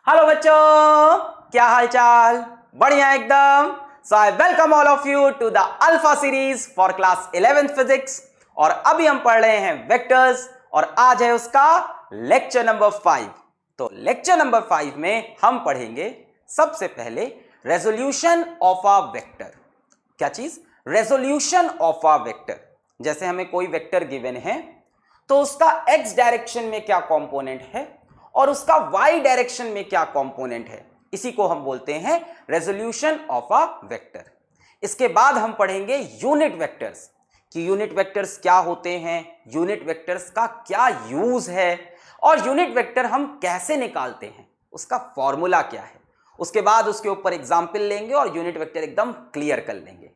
Hello बच्चों, क्या हाल चाल? बढ़िया एकदम। So I welcome all of you to the Alpha Series for class 11th physics. और अभी हम पढ़ रहे हैं वेक्टर्स और आज है उसका लेक्चर नंबर 5। तो लेक्चर नंबर 5 में हम पढ़ेंगे सबसे पहले रेजोल्यूशन ऑफ अ वेक्टर। क्या चीज? Resolution of a vector. जैसे हमें कोई वेक्टर गिवन है तो उसका एक्स डायरेक्शन में क्या कंपोनेंट है और उसका वाई डायरेक्शन में क्या कंपोनेंट है, इसी को हम बोलते हैं रेजोल्यूशन ऑफ अ वेक्टर। इसके बाद हम पढ़ेंगे यूनिट वेक्टर्स कि यूनिट वेक्टर्स क्या होते हैं, यूनिट वेक्टर्स का क्या यूज है और यूनिट वेक्टर हम कैसे निकालते हैं, उसका फॉर्मूला क्या है। उसके बाद उसके ऊपर एग्जाम्पल लेंगे और यूनिट वेक्टर एकदम क्लियर कर लेंगे।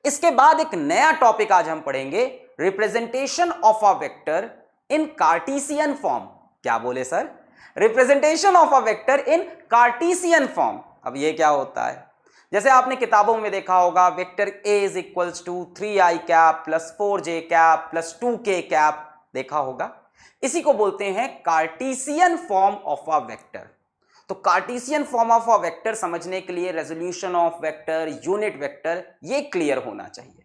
इसके बाद एक नया टॉपिक आज हम पढ़ेंगे, representation of a vector in Cartesian form. क्या बोले sir? Representation of a vector in Cartesian form. अब ये क्या होता है? जैसे आपने किताबों में देखा होगा, vector A is equals to 3i cap plus 4j cap plus 2k cap, देखा होगा। इसी को बोलते हैं Cartesian form of a vector. तो Cartesian form of a vector समझने के लिए resolution of vector, unit vector, ये क्लियर होना चाहिए।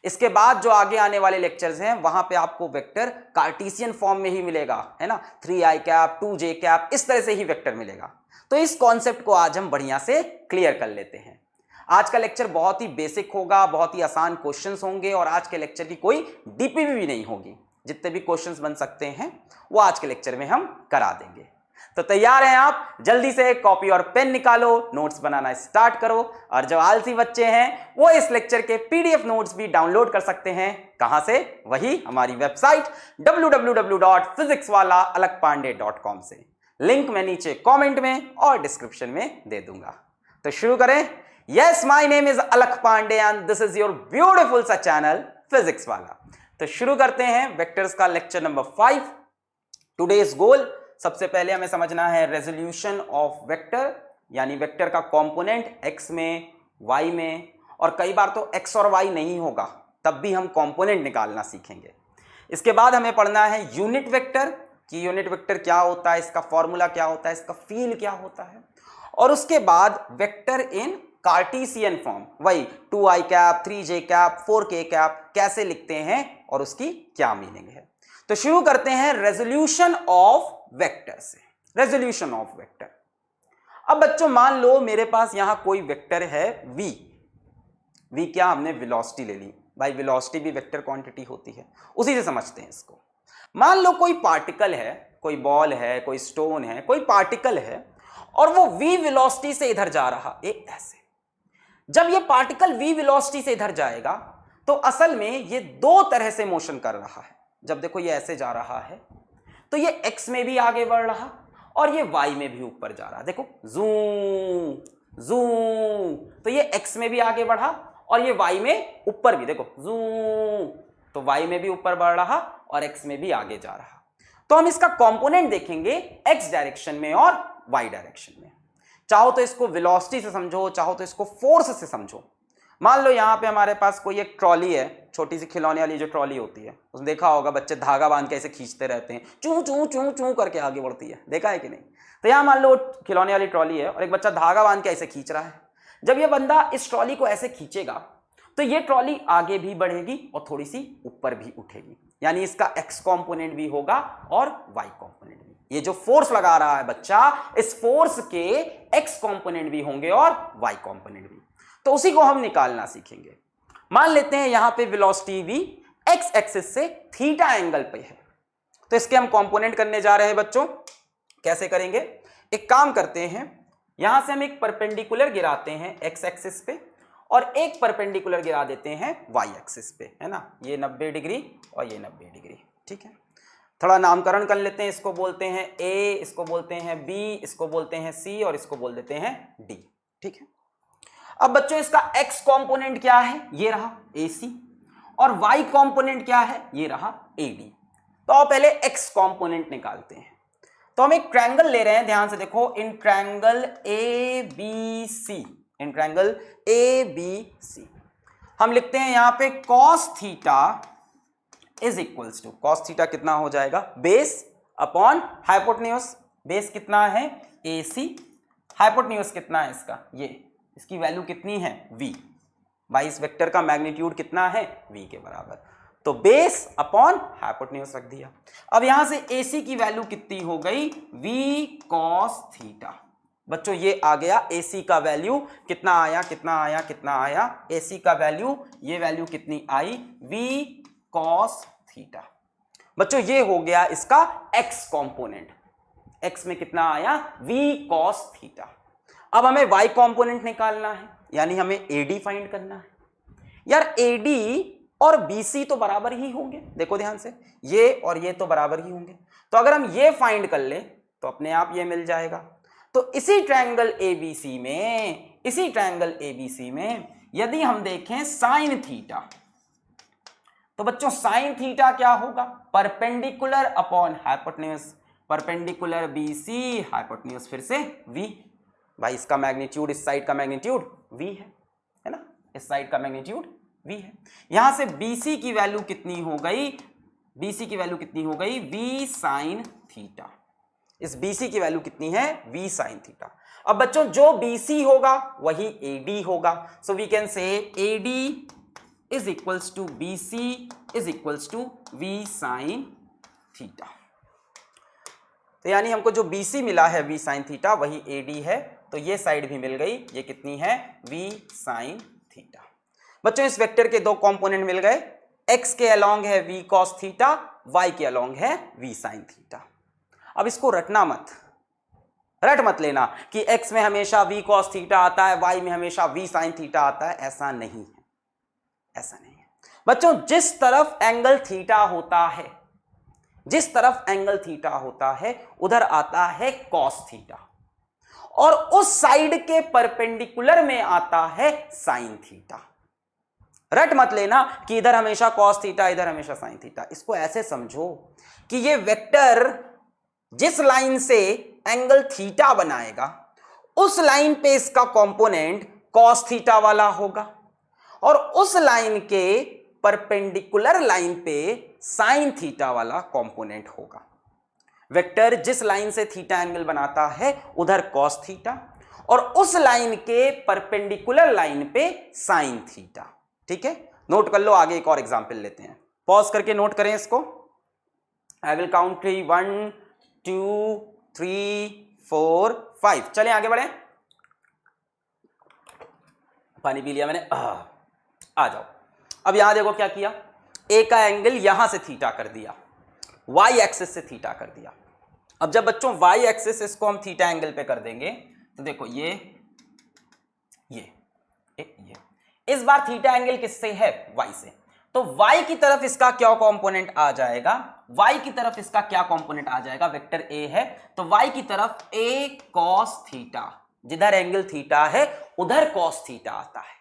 इसके बाद जो आगे आने वाले लेक्चर्स हैं वहां पे आपको वेक्टर कार्टेशियन फॉर्म में ही मिलेगा, है ना। 3i कैप 2j कैप, इस तरह से ही वेक्टर मिलेगा। तो इस कॉन्सेप्ट को आज हम बढ़िया से क्लियर कर लेते हैं। आज का लेक्चर बहुत ही बेसिक होगा, बहुत ही आसान क्वेश्चंस होंगे और आज के लेक्चर की कोई डीपीवी भी नहीं होगी। जितने भी क्वेश्चंस बन सकते हैं वो आज के लेक्चर में हम करा देंगे। तो तैयार हैं आप? जल्दी से कॉपी और पेन निकालो, नोट्स बनाना स्टार्ट करो। और जो आलसी बच्चे हैं वो इस लेक्चर के पीडीएफ नोट्स भी डाउनलोड कर सकते हैं। कहां से? वही हमारी वेबसाइट www.physicswalaalakpande.com से। लिंक मैं नीचे कमेंट में और डिस्क्रिप्शन में दे दूंगा। तो शुरू करें। Yes, my name is Alakh Pandey and this is your beautiful सा चैनल फिजिक्स वाला। तो शुरू करते हैं वेक्टर्स का लेक्चर नंबर 5। टुडेज गोल, सबसे पहले हमें समझना है रेजोल्यूशन ऑफ वेक्टर, यानी वेक्टर का कंपोनेंट एक्स में, वाई में, और कई बार तो एक्स और वाई नहीं होगा तब भी हम कंपोनेंट निकालना सीखेंगे। इसके बाद हमें पढ़ना है यूनिट वेक्टर कि यूनिट वेक्टर क्या होता है, इसका फॉर्मूला क्या होता है, इसका फील क्या होता है। और उसके बाद वेक्टर इन कार्टेशियन फॉर्म, वही 2i cap 3j cap 4k cap कैसे लिखते हैं और उसकी क्या मीनिंग है। तो शुरू करते हैं रेजोल्यूशन ऑफ वेक्टर से। Resolution of vector. अब बच्चों मान लो मेरे पास यहां कोई वेक्टर है v। v क्या? हमने वेलोसिटी ले ली। भाई वेलोसिटी भी वेक्टर क्वांटिटी होती है, उसी से समझते हैं इसको। मान लो कोई पार्टिकल है, कोई बॉल है, कोई स्टोन है, कोई पार्टिकल है और वो v वेलोसिटी से इधर जा रहा है ऐसे। जब ये पार्टिकल v वेलोसिटी से इधर जाएगा तो असल में ये दो तरह से मोशन कर रहा है। जब देखो ये ऐसे जा रहा है तो ये x में भी आगे बढ़ रहा और ये y में भी ऊपर जा रहा। देखो जू जू, तो ये x में भी आगे बढ़ा और ये y में ऊपर भी, देखो जू, तो y में भी ऊपर बढ़ रहा और x में भी आगे जा रहा। तो हम इसका कंपोनेंट देखेंगे x डायरेक्शन में और y डायरेक्शन में। चाहो तो इसको वेलोसिटी से समझो, चाहो तो इसको फोर्स से समझो। मान लो यहाँ पे हमारे पास कोई एक ट्रॉली है, छोटी सी खिलौने वाली जो ट्रॉली होती है, उसमें देखा होगा बच्चे धागा बांध के ऐसे खींचते रहते हैं, चू चू चू चू करके आगे बढ़ती है, देखा है कि नहीं? तो यहाँ मान लो खिलौने वाली ट्रॉली है और एक बच्चा धागा बांध के ऐसे खींच रहा है। जब ये बंदा इस ट्रॉली को ऐसे खींचेगा तो ये ट्रॉली आगे भी बढ़ेगी और थोड़ी सी ऊपर भी उठेगी, यानी इसका एक्स कॉम्पोनेंट भी होगा और वाई कॉम्पोनेंट भी। ये जो फोर्स लगा रहा है बच्चा, इस फोर्स के एक्स कॉम्पोनेंट भी होंगे और वाई कॉम्पोनेंट भी। तो उसी को हम निकालना सीखेंगे। मान लेते हैं यहां पे वेलोसिटी v एक्स एक्सिस से थीटा एंगल पे है, तो इसके हम कंपोनेंट करने जा रहे हैं बच्चों। कैसे करेंगे? एक काम करते हैं, यहां से हम एक परपेंडिकुलर गिराते हैं एक्स एक्सिस पे और एक परपेंडिकुलर गिरा देते हैं वाई एक्सिस पे, है ना। ये 90 डिग्री और ये 90 डिग्री, ठीक है। थोड़ा नामकरण कर लेते हैं, इसको बोलते हैं a, इसको बोलते हैं b, इसको बोलते हैं c और इसको बोल देते हैं d, ठीक है। अब बच्चों इसका x कंपोनेंट क्या है? ये रहा AC, और y कंपोनेंट क्या है? ये रहा AD। तो आप पहले x कंपोनेंट निकालते हैं। तो हम एक ट्रायंगल ले रहे हैं, ध्यान से देखो, in triangle ABC, in triangle ABC हम लिखते हैं यहां पे cos theta is equals to, cos theta कितना हो जाएगा? Base upon hypotenuse. बेस कितना है? AC हाइपोटेन्यूज कितना है इसका, ये इसकी वैल्यू कितनी है v, भाई इस वेक्टर का मैग्नीट्यूड कितना है v के बराबर, तो बेस अपॉन हाइपोटेन्यूज रख दिया। अब यहां से AC की वैल्यू कितनी हो गई, v cos थीटा। बच्चों ये आ गया AC का वैल्यू कितना आया, कितना आया, कितना आया, AC का वैल्यू, ये वैल्यू कितनी आई, v cos थीटा। बच्चों ये हो गया इसका x कंपोनेंट, x में कितना आया, v cos थीटा। अब हमें y कंपोनेंट निकालना है, यानी हमें AD फाइंड करना है। यार AD और BC तो बराबर ही होंगे, देखो ध्यान से, ये और ये तो बराबर ही होंगे, तो अगर हम ये फाइंड कर ले तो अपने आप ये मिल जाएगा। तो इसी ट्रायंगल ABC में यदि हम देखें साइन थीटा, तो बच्चों साइन थीटा क्या होगा, perpendicular upon hypotenuse, perpendicular BC hypotenuse फिर से v, भाई इसका मैग्नीट्यूड, इस साइड का मैग्नीट्यूड v है ना, इस साइड का मैग्नीट्यूड v है। यहां से BC की वैल्यू कितनी हो गई, BC की वैल्यू कितनी हो गई, v साइन थीटा। इस BC की वैल्यू कितनी है, v साइन थीटा। अब बच्चों जो BC होगा वही AD होगा, so we can say AD is equals to BC is equals to v sine theta. तो यानी हमको जो BC मिला है v साइन थीटा वही AD है, तो ये साइड भी मिल गई, ये कितनी है, v साइन थीटा। बच्चों इस वेक्टर के दो कंपोनेंट मिल गए, x के अलोंग है v cos थीटा, y के अलोंग है v साइन थीटा। अब इसको रट मत लेना कि x में हमेशा v cos थीटा आता है, y में हमेशा v साइन थीटा आता है, ऐसा नहीं है, ऐसा नहीं है। बच्चों जिस तरफ एंगल थीटा होता है, जिस तरफ एंगल थीटा होता है उधर आता है cos थीटा, और उस साइड के परपेंडिकुलर में आता है साइन थीटा। रट मत लेना कि इधर हमेशा cos थीटा, इधर हमेशा साइन थीटा। इसको ऐसे समझो कि ये वेक्टर जिस लाइन से एंगल थीटा बनाएगा उस लाइन पे इसका कंपोनेंट cos थीटा वाला होगा, और उस लाइन के परपेंडिकुलर लाइन पे साइन थीटा वाला कंपोनेंट होगा। वेक्टर जिस लाइन से थीटा एंगल बनाता है उधर cos थीटा, और उस लाइन के परपेंडिकुलर लाइन पे साइन थीटा। ठीक है, नोट कर लो, आगे एक और एग्जांपल लेते हैं, पॉज करके नोट करें इसको। I will count 3, 1 2 3 4 5। चलें आगे बढ़े, पानी पी लिया मैंने, आ जाओ। अब यहां देखो क्या किया, ए का एंगल यहां से थीटा कर दिया, वाई एक्सिस से थीटा कर दिया। अब जब बच्चों वाई एक्सिस इसको हम थीटा एंगल पे कर देंगे तो देखो ये इस बार थीटा एंगल किससे है, वाई से, तो y की तरफ इसका क्या कंपोनेंट आ जाएगा, y की तरफ इसका क्या कंपोनेंट आ जाएगा, वेक्टर a है तो y की तरफ a cos थीटा, जिधर एंगल थीटा है उधर cos थीटा आता है,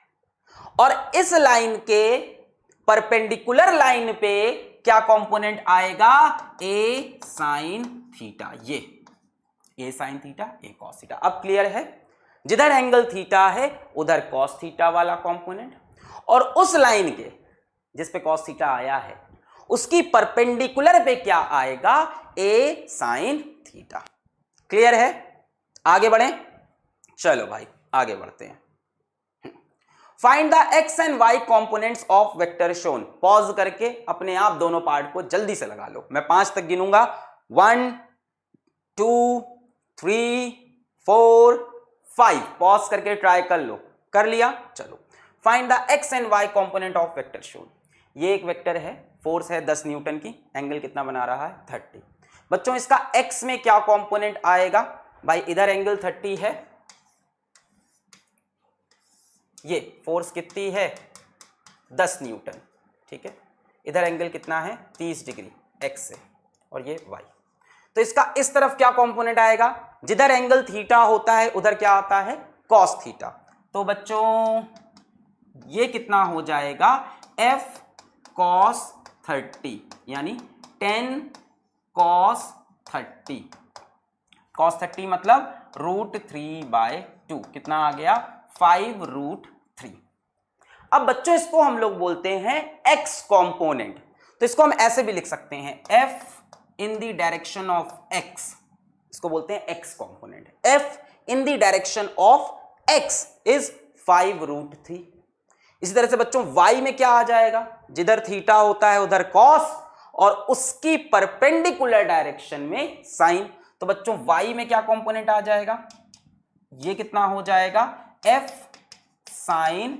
और इस लाइन के परपेंडिकुलर लाइन पे क्या कंपोनेंट आएगा, a sin थीटा, ये a sin theta, a cos theta. अब क्लियर है, जिधर एंगल थीटा है उधर cos थीटा वाला कंपोनेंट, और उस लाइन के जिस पे cos थीटा आया है उसकी परपेंडिकुलर पे क्या आएगा, a sin थीटा। क्लियर है, आगे बढ़ें, चलो भाई आगे बढ़ते हैं। Find the x and y components of vector shown. Pause करके अपने आप दोनों पार्ट को जल्दी से लगा लो, मैं 5 तक गिनूंगा, 1 2 3 4 5, पॉज करके ट्राई कर लो, कर लिया, चलो। Find the x and y component of vector shown. ये एक वेक्टर है, फोर्स है 10 न्यूटन की, एंगल कितना बना रहा है, 30। बच्चों इसका x में क्या कंपोनेंट आएगा, भाई इधर एंगल 30 है, ये फोर्स कितनी है 10 न्यूटन, ठीक है, इधर एंगल कितना है 30 डिग्री x से, और ये y, तो इसका इस तरफ क्या कंपोनेंट आएगा, जिधर एंगल थीटा होता है उधर क्या आता है cos थीटा। तो बच्चों ये कितना हो जाएगा, f cos 30, यानी 10 cos 30, cos 30 मतलब √3/2, कितना आ गया 5√3। अब बच्चों इसको हम लोग बोलते हैं x कंपोनेंट, तो इसको हम ऐसे भी लिख सकते हैं, f in the direction of x, इसको बोलते हैं x component. f in the direction of x is 5√3। इसी तरह से बच्चों y में क्या आ जाएगा, जिधर थीटा होता है उधर cos और उसकी परपेंडिकुलर डायरेक्शन में साइन। तो बच्चों y में क्या कंपोनेंट आ जाएगा, ये कितना हो जाएगा f sin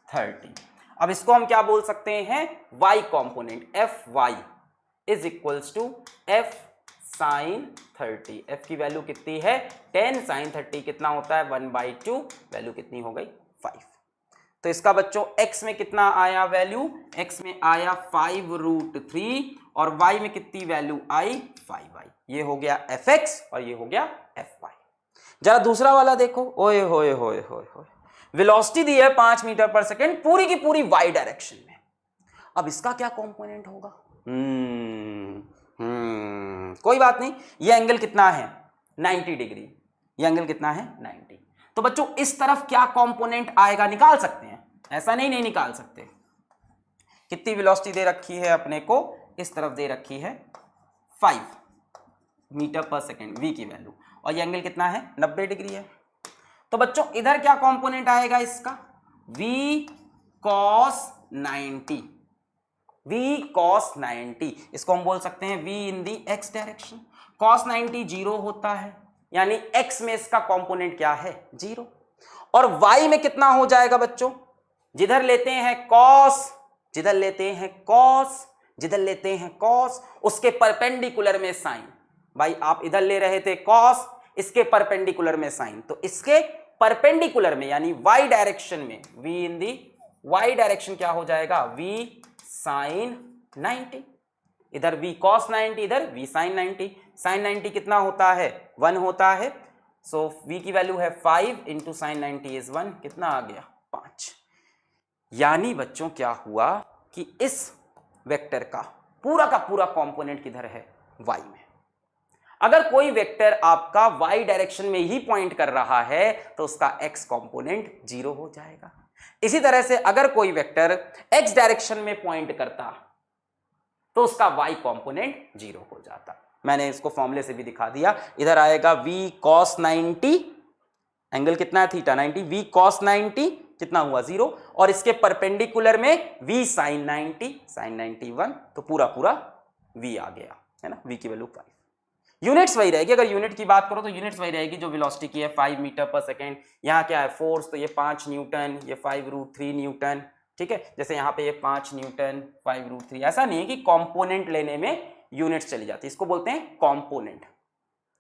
30। अब इसको हम क्या बोल सकते हैं, y component fy is equals to f sin 30। f की वैल्यू कितनी है 10 sin 30 कितना होता है 1/2, वैल्यू कितनी हो गई 5। तो इसका बच्चों x में कितना आया वैल्यू, x में आया 5√3 और y में कितनी वैल्यू आई 5y। ये हो गया fx और ये हो गया fy। जरा दूसरा वाला देखो, ओए होए होए होए होए, वेलोसिटी दी है 5 मीटर पर सेकेंड पूरी की पूरी y डायरेक्शन में। अब इसका क्या कंपोनेंट होगा, कोई बात नहीं, ये एंगल कितना है 90 डिग्री, ये एंगल कितना है 90। तो बच्चों इस तरफ क्या कंपोनेंट आएगा निकाल सकते हैं, ऐसा नहीं निकाल सकते। कितनी वेलोसिटी दे रखी है अपने को, इस तरफ दे रखी है 5 मीटर पर सेकेंड v की वैल्यू, और ये एंगल कितना है 90 डिग्री है। तो बच्चों इधर क्या कंपोनेंट आएगा इसका, v cos 90, v cos 90, इसको हम बोल सकते हैं v in the x direction. cos 90 zero होता है, यानी x में इसका कंपोनेंट क्या है 0। और y में कितना हो जाएगा बच्चों, जिधर लेते हैं cos, जिधर लेते हैं cos, जिधर लेते हैं cos, उसके परपेंडिकुलर में साइन। भाई आप इधर ले रहे थे cos, इसके परपेंडिकुलर में साइन, तो इसके परपेंडिकुलर में यानी y डायरेक्शन में v in the y direction क्या हो जाएगा v sin 90। इधर v cos 90, इधर v sin 90। sin 90 कितना होता है 1 होता है, सो v की वैल्यू है 5 इंटू साइन 90 इज 1, कितना आ गया 5। यानी बच्चों क्या हुआ कि इस वेक्टर का पूरा कंपोनेंट किधर है y में। अगर कोई वेक्टर आपका y डायरेक्शन में ही पॉइंट कर रहा है तो उसका x कंपोनेंट 0 हो जाएगा। इसी तरह से अगर कोई वेक्टर x डायरेक्शन में पॉइंट करता तो उसका y कंपोनेंट 0 हो जाता। मैंने इसको फॉर्मूले से भी दिखा दिया, इधर आएगा v cos 90, एंगल कितना है थीटा 90, v cos 90 कितना हुआ 0, और इसके परपेंडिकुलर में v sin 90, sin 91, तो पूरा v आ गया है ना, v की वैल्यू 5। यूनिट्स वही रहेगी, अगर यूनिट की बात करो तो यूनिट्स वही रहेगी जो वेलोसिटी की है 5 मीटर पर सेकेंड। यहाँ क्या है फोर्स, तो ये 5 न्यूटन, ये 5√3 न्यूटन, ठीक है। जैसे यहाँ पे ये 5 न्यूटन 5√3, ऐसा नहीं है कि कंपोनेंट लेने में यूनिट्स चली जाती है, इसको बोलते हैं कंपोनेंट।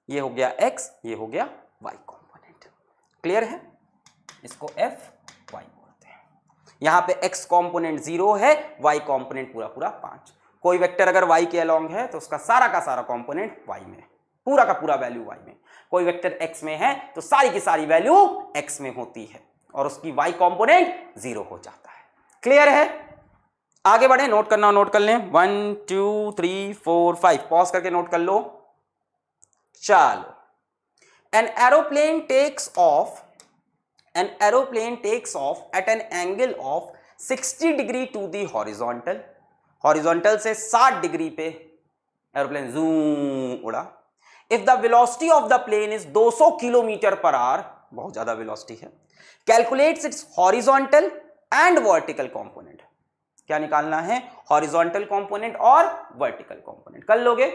ये हो गया x, ये हो गया y कंपोनेंट, क्लियर है, इसको f y बोलते हैं। यहाँ पे x कंपोनेंट 0 है, y कंपोनेंट पूरा 5। कोई वेक्टर अगर y के अलोंग है तो उसका सारा का सारा कंपोनेंट y में, पूरा का पूरा वैल्यू y में। कोई वेक्टर x में है तो सारी की सारी वैल्यू x में होती है और उसकी y कंपोनेंट 0 हो जाता है। क्लियर है, आगे बढ़े, नोट करना नोट कर लें, 1 2 3 4 5, पॉज करके नोट कर लो। चलो, an aeroplane takes off at an angle of 60 degree to the horizontal, horizontal से 60 डिग्री पे एरोप्लेन जूम उड़ा। If the velocity of the plane is 200 kilometre per hour, बहुत ज्यादा वेलोसिटी है, calculates its horizontal and vertical component. क्या निकालना है, horizontal component और वर्टिकल कंपोनेंट। कर लोगे,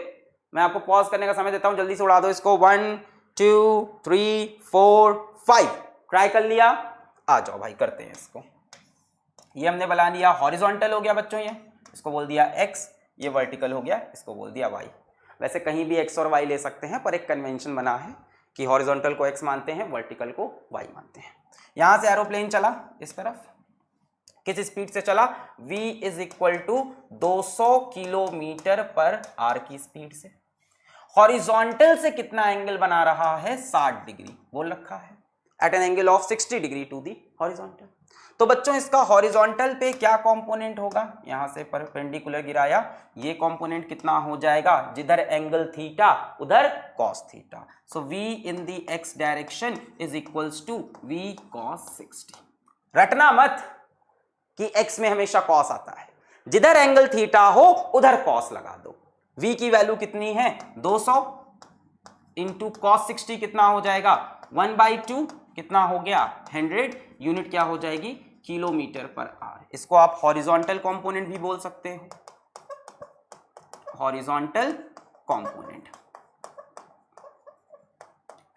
मैं आपको पॉज करने का समय देता हूं, जल्दी से उड़ा दो इसको। 1 2 3 4 5, ट्राई कर लिया, आ जाओ भाई करते हैं इसको। ये हमने बना लिया हॉरिजॉन्टल हो गया बच्चों, ये इसको बोल दिया x, ये वर्टिकल हो गया, इसको बोल दिया y। वैसे कहीं भी x और y ले सकते हैं, पर एक कन्वेंशन बना है कि हॉरिजॉन्टल को x मानते हैं, वर्टिकल को y मानते हैं। यहां से एरोप्लेन चला इस तरफ, किस स्पीड से चला, v is equal to 200 kilometre per hour की स्पीड से। हॉरिजॉन्टल से कितना एंगल बना रहा है, 60 डिग्री बोल रखा है, at an angle of 60 degree to the horizontal. तो बच्चों इसका हॉरिजॉन्टल पे क्या कंपोनेंट होगा, यहां से परपेंडिकुलर गिराया, ये कंपोनेंट कितना हो जाएगा, जिधर एंगल थीटा उधर cos theta. So v in the x direction is equals to v cos 60। रटना मत कि x में हमेशा cos आता है, जिधर एंगल थीटा हो उधर cos लगा दो। v की वैल्यू कितनी है 200 इंटू cos 60 कितना हो जाएगा 1/2 कितना हो गया 100, यूनिट क्या हो जाएगी किलोमीटर पर आवर। इसको आप हॉरिजॉन्टल कंपोनेंट भी बोल सकते हो, हॉरिजॉन्टल कंपोनेंट।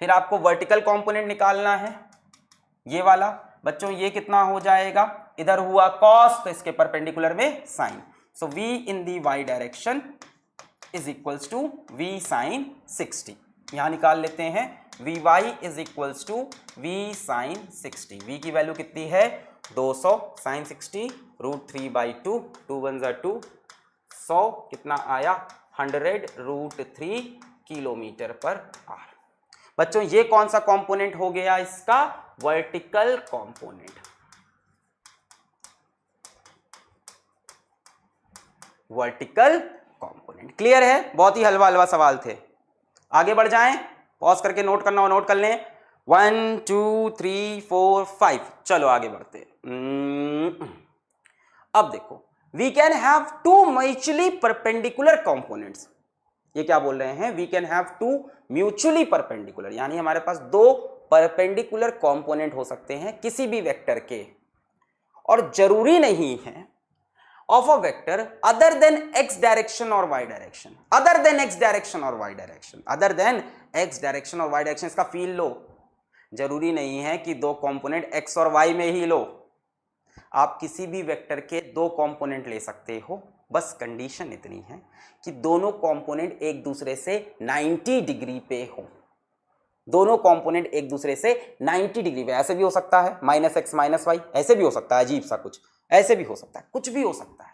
फिर आपको वर्टिकल कंपोनेंट निकालना है, ये वाला बच्चों, ये कितना हो जाएगा, इधर हुआ कॉस तो इसके परपेंडिकुलर में sine, so v in the y direction is equals to v sin 60। यहां निकाल लेते हैं vy is equals to v sin 60। v की वैल्यू कितनी है 200, sin 60 √3/2, 2 1 2, 100 कितना आया 100 √3 किलोमीटर पर आवर। बच्चों ये कौन सा कंपोनेंट हो गया इसका, vertical component, vertical component. Clear है, बहुत ही हलवा हलवा सवाल थे। आगे बढ़ जाएं, पॉज करके नोट करना हो नोट कर लें। 1 2 3 4 5, चलो आगे बढ़ते हैं। अब देखो, we can have two mutually perpendicular components. ये क्या बोल रहे हैं, we can have two mutually perpendicular, यानी हमारे पास दो परपेंडिकुलर कंपोनेंट हो सकते हैं किसी भी वेक्टर के, और जरूरी नहीं है of a vector other than x direction or y direction, other than x direction or y direction, other than x direction और y direction। इसका फील लो, जरूरी नहीं है कि दो कंपोनेंट x और y में ही लो, आप किसी भी वेक्टर के दो कंपोनेंट ले सकते हो, बस कंडीशन इतनी है कि दोनों कंपोनेंट एक दूसरे से 90 डिग्री पे हो, दोनों कंपोनेंट एक दूसरे से 90 डिग्री पे। ऐसे भी हो सकता है -x -y, ऐसे भी हो सकता है अजीब सा कुछ, ऐसे भी हो सकता है, कुछ भी हो सकता है,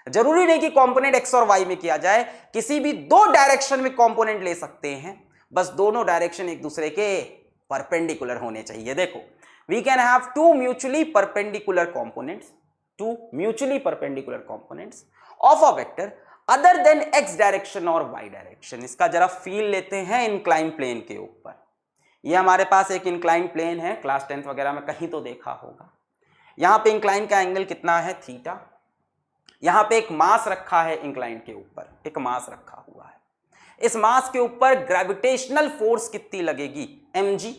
जरूरी नहीं कि कंपोनेंट x और y में किया जाए, किसी भी दो डायरेक्शन में कंपोनेंट ले सकते हैं, बस दोनों डायरेक्शन एक दूसरे के परपेंडिकुलर होने चाहिए। देखो, we can have two mutually perpendicular components, two mutually perpendicular components of a vector other than x direction और y डायरेक्शन। इसका जरा फील लेते हैं इंक्लाइन प्लेन के ऊपर। ये हमारे पास एक इंक्लाइन प्लेन है, क्लास 10th वगैरह में कहीं तो देखा होगा। यहां पे इंक्लाइन का एंगल कितना है थीटा, यहां पे एक मास रखा है इंक्लाइन के ऊपर, एक मास रखा हुआ है, इस मास के ऊपर ग्रेविटेशनल फोर्स कितनी लगेगी mg।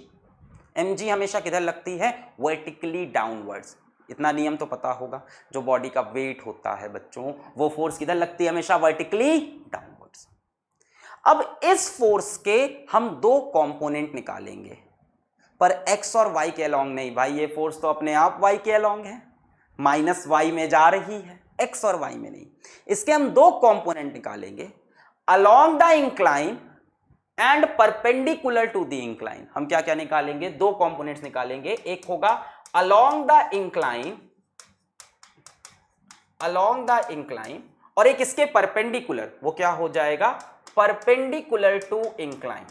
mg हमेशा किधर लगती है, वर्टिकली डाउनवर्ड्स। इतना नियम तो पता होगा, जो बॉडी का वेट होता है बच्चों, वो फोर्स किधर लगती है, हमेशा वर्टिकली डाउनवर्ड्स। अब इस फोर्स के हम दो कंपोनेंट निकालेंगे, पर x और y के अलोंग नहीं भाई, ये फोर्स तो अपने आप y के अलोंग है, -y में जा रही है, x और y में नहीं। इसके हम दो कंपोनेंट निकालेंगे, along the incline and perpendicular to the incline. हम क्या क्या निकालेंगे, दो कंपोनेंट्स निकालेंगे, एक होगा along the incline, along the incline, और एक इसके परपेंडिकुलर, वो क्या हो जाएगा परपेंडिकुलर टू इंक्लाइन।